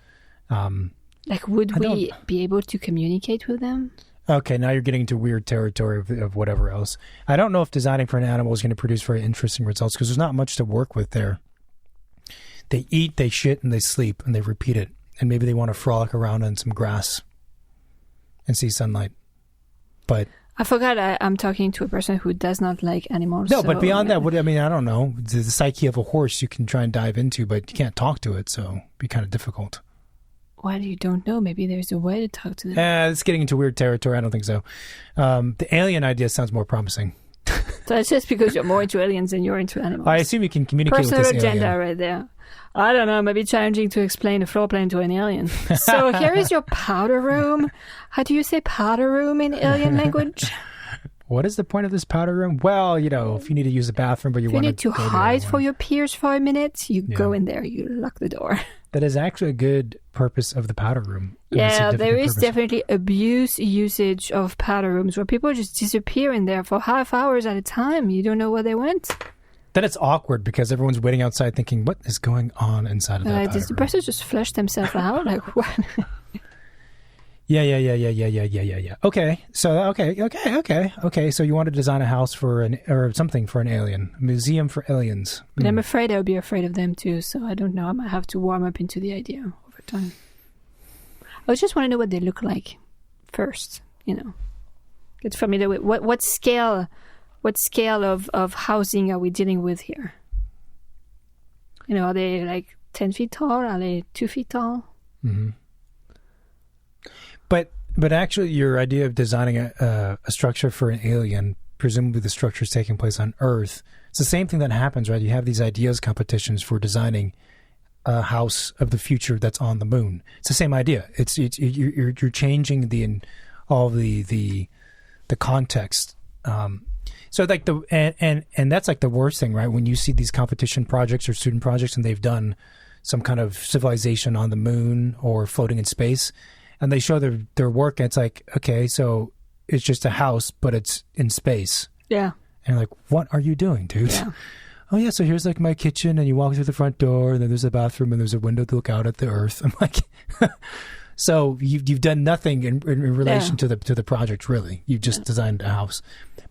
Like, would we be able to communicate with them? Okay, now you're getting into weird territory of whatever else. I don't know if designing for an animal is going to produce very interesting results because there's not much to work with there. They eat, they shit, and they sleep, and they repeat it. And maybe they want to frolic around on some grass and see sunlight. But I forgot I'm talking to a person who does not like animals. No, but beyond that, I don't know. The psyche of a horse you can try and dive into, but you can't talk to it, so it'd be kind of difficult. Well, you don't know. Maybe there's a way to talk to them. It's getting into weird territory. I don't think so. The alien idea sounds more promising. So it's just because you're more into aliens than you're into animals. I assume you can communicate Personal with this agenda alien. right there. I don't know. Maybe challenging to explain a floor plan to an alien. So here is your powder room. How do you say powder room in alien language? What is the point of this powder room? Well, if you need to use the bathroom, but you want to to hide for your peers for a minute, you go in there, you lock the door. That is actually a good purpose of the powder room. Yeah, there is definitely abuse usage of powder rooms where people just disappear in there for half hours at a time. You don't know where they went. Then it's awkward because everyone's waiting outside thinking, what is going on inside of that powder room? The person just flushed themselves out? Like, what? Yeah. Okay. So, okay. So you want to design a house or something for an alien, a museum for aliens. But I'm afraid I would be afraid of them too. So I don't know. I might have to warm up into the idea over time. I just want to know what they look like first. Get familiar with what scale of housing are we dealing with here? Are they like 10 feet tall? Are they 2 feet tall? Mm-hmm. But actually, your idea of designing a structure for an alien, presumably the structure is taking place on Earth, it's the same thing that happens, right? You have these ideas competitions for designing a house of the future that's on the moon. It's the same idea. You're changing the context. So like and that's like the worst thing, right? When you see these competition projects or student projects and they've done some kind of civilization on the moon or floating in space. And they show their work, and it's like, okay, so it's just a house, but it's in space. Yeah. And you're like, what are you doing, dude? Yeah. Oh, yeah, so here's like my kitchen, and you walk through the front door, and then there's a bathroom, and there's a window to look out at the Earth. I'm like, so you've done nothing in relation to the project, really. You've just designed a house.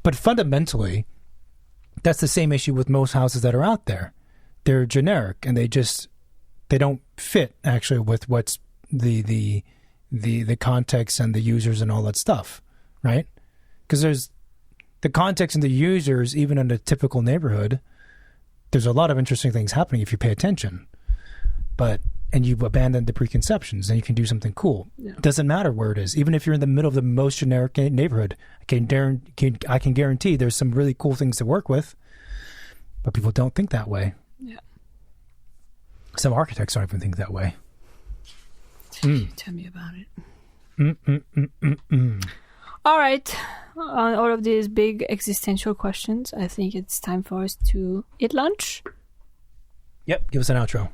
But fundamentally, that's the same issue with most houses that are out there. They're generic, and they don't fit, actually, with what's the context and the users and all that stuff, right? Because there's the context and the users, even in a typical neighborhood, there's a lot of interesting things happening if you pay attention. And you abandon the preconceptions, and you can do something cool. Yeah. It doesn't matter where it is. Even if you're in the middle of the most generic neighborhood, I can guarantee there's some really cool things to work with, but people don't think that way. Yeah. Some architects don't even think that way. Tell me about it. All right. On all of these big existential questions, I think it's time for us to eat lunch. Yep. Give us an outro.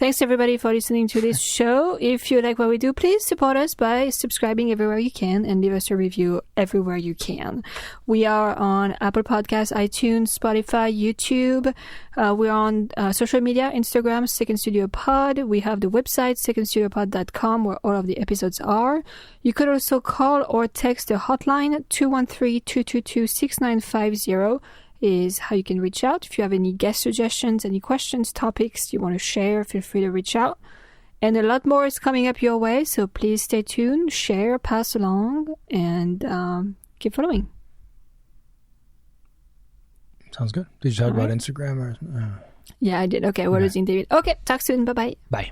Thanks everybody for listening to this show. If you like what we do, please support us by subscribing everywhere you can and leave us a review everywhere you can. We are on Apple Podcasts, iTunes, Spotify, YouTube. We're on social media, Instagram, Second Studio Pod. We have the website, secondstudiopod.com, where all of the episodes are. You could also call or text the hotline, 213-222-6950. Is how you can reach out. If you have any guest suggestions, any questions, topics you want to share, feel free to reach out. And a lot more is coming up your way, so please stay tuned, share, pass along, and keep following. Sounds good. Did you talk about Instagram? Or? Yeah, I did. Okay, we're losing David. Okay, talk soon. Bye-bye. Bye.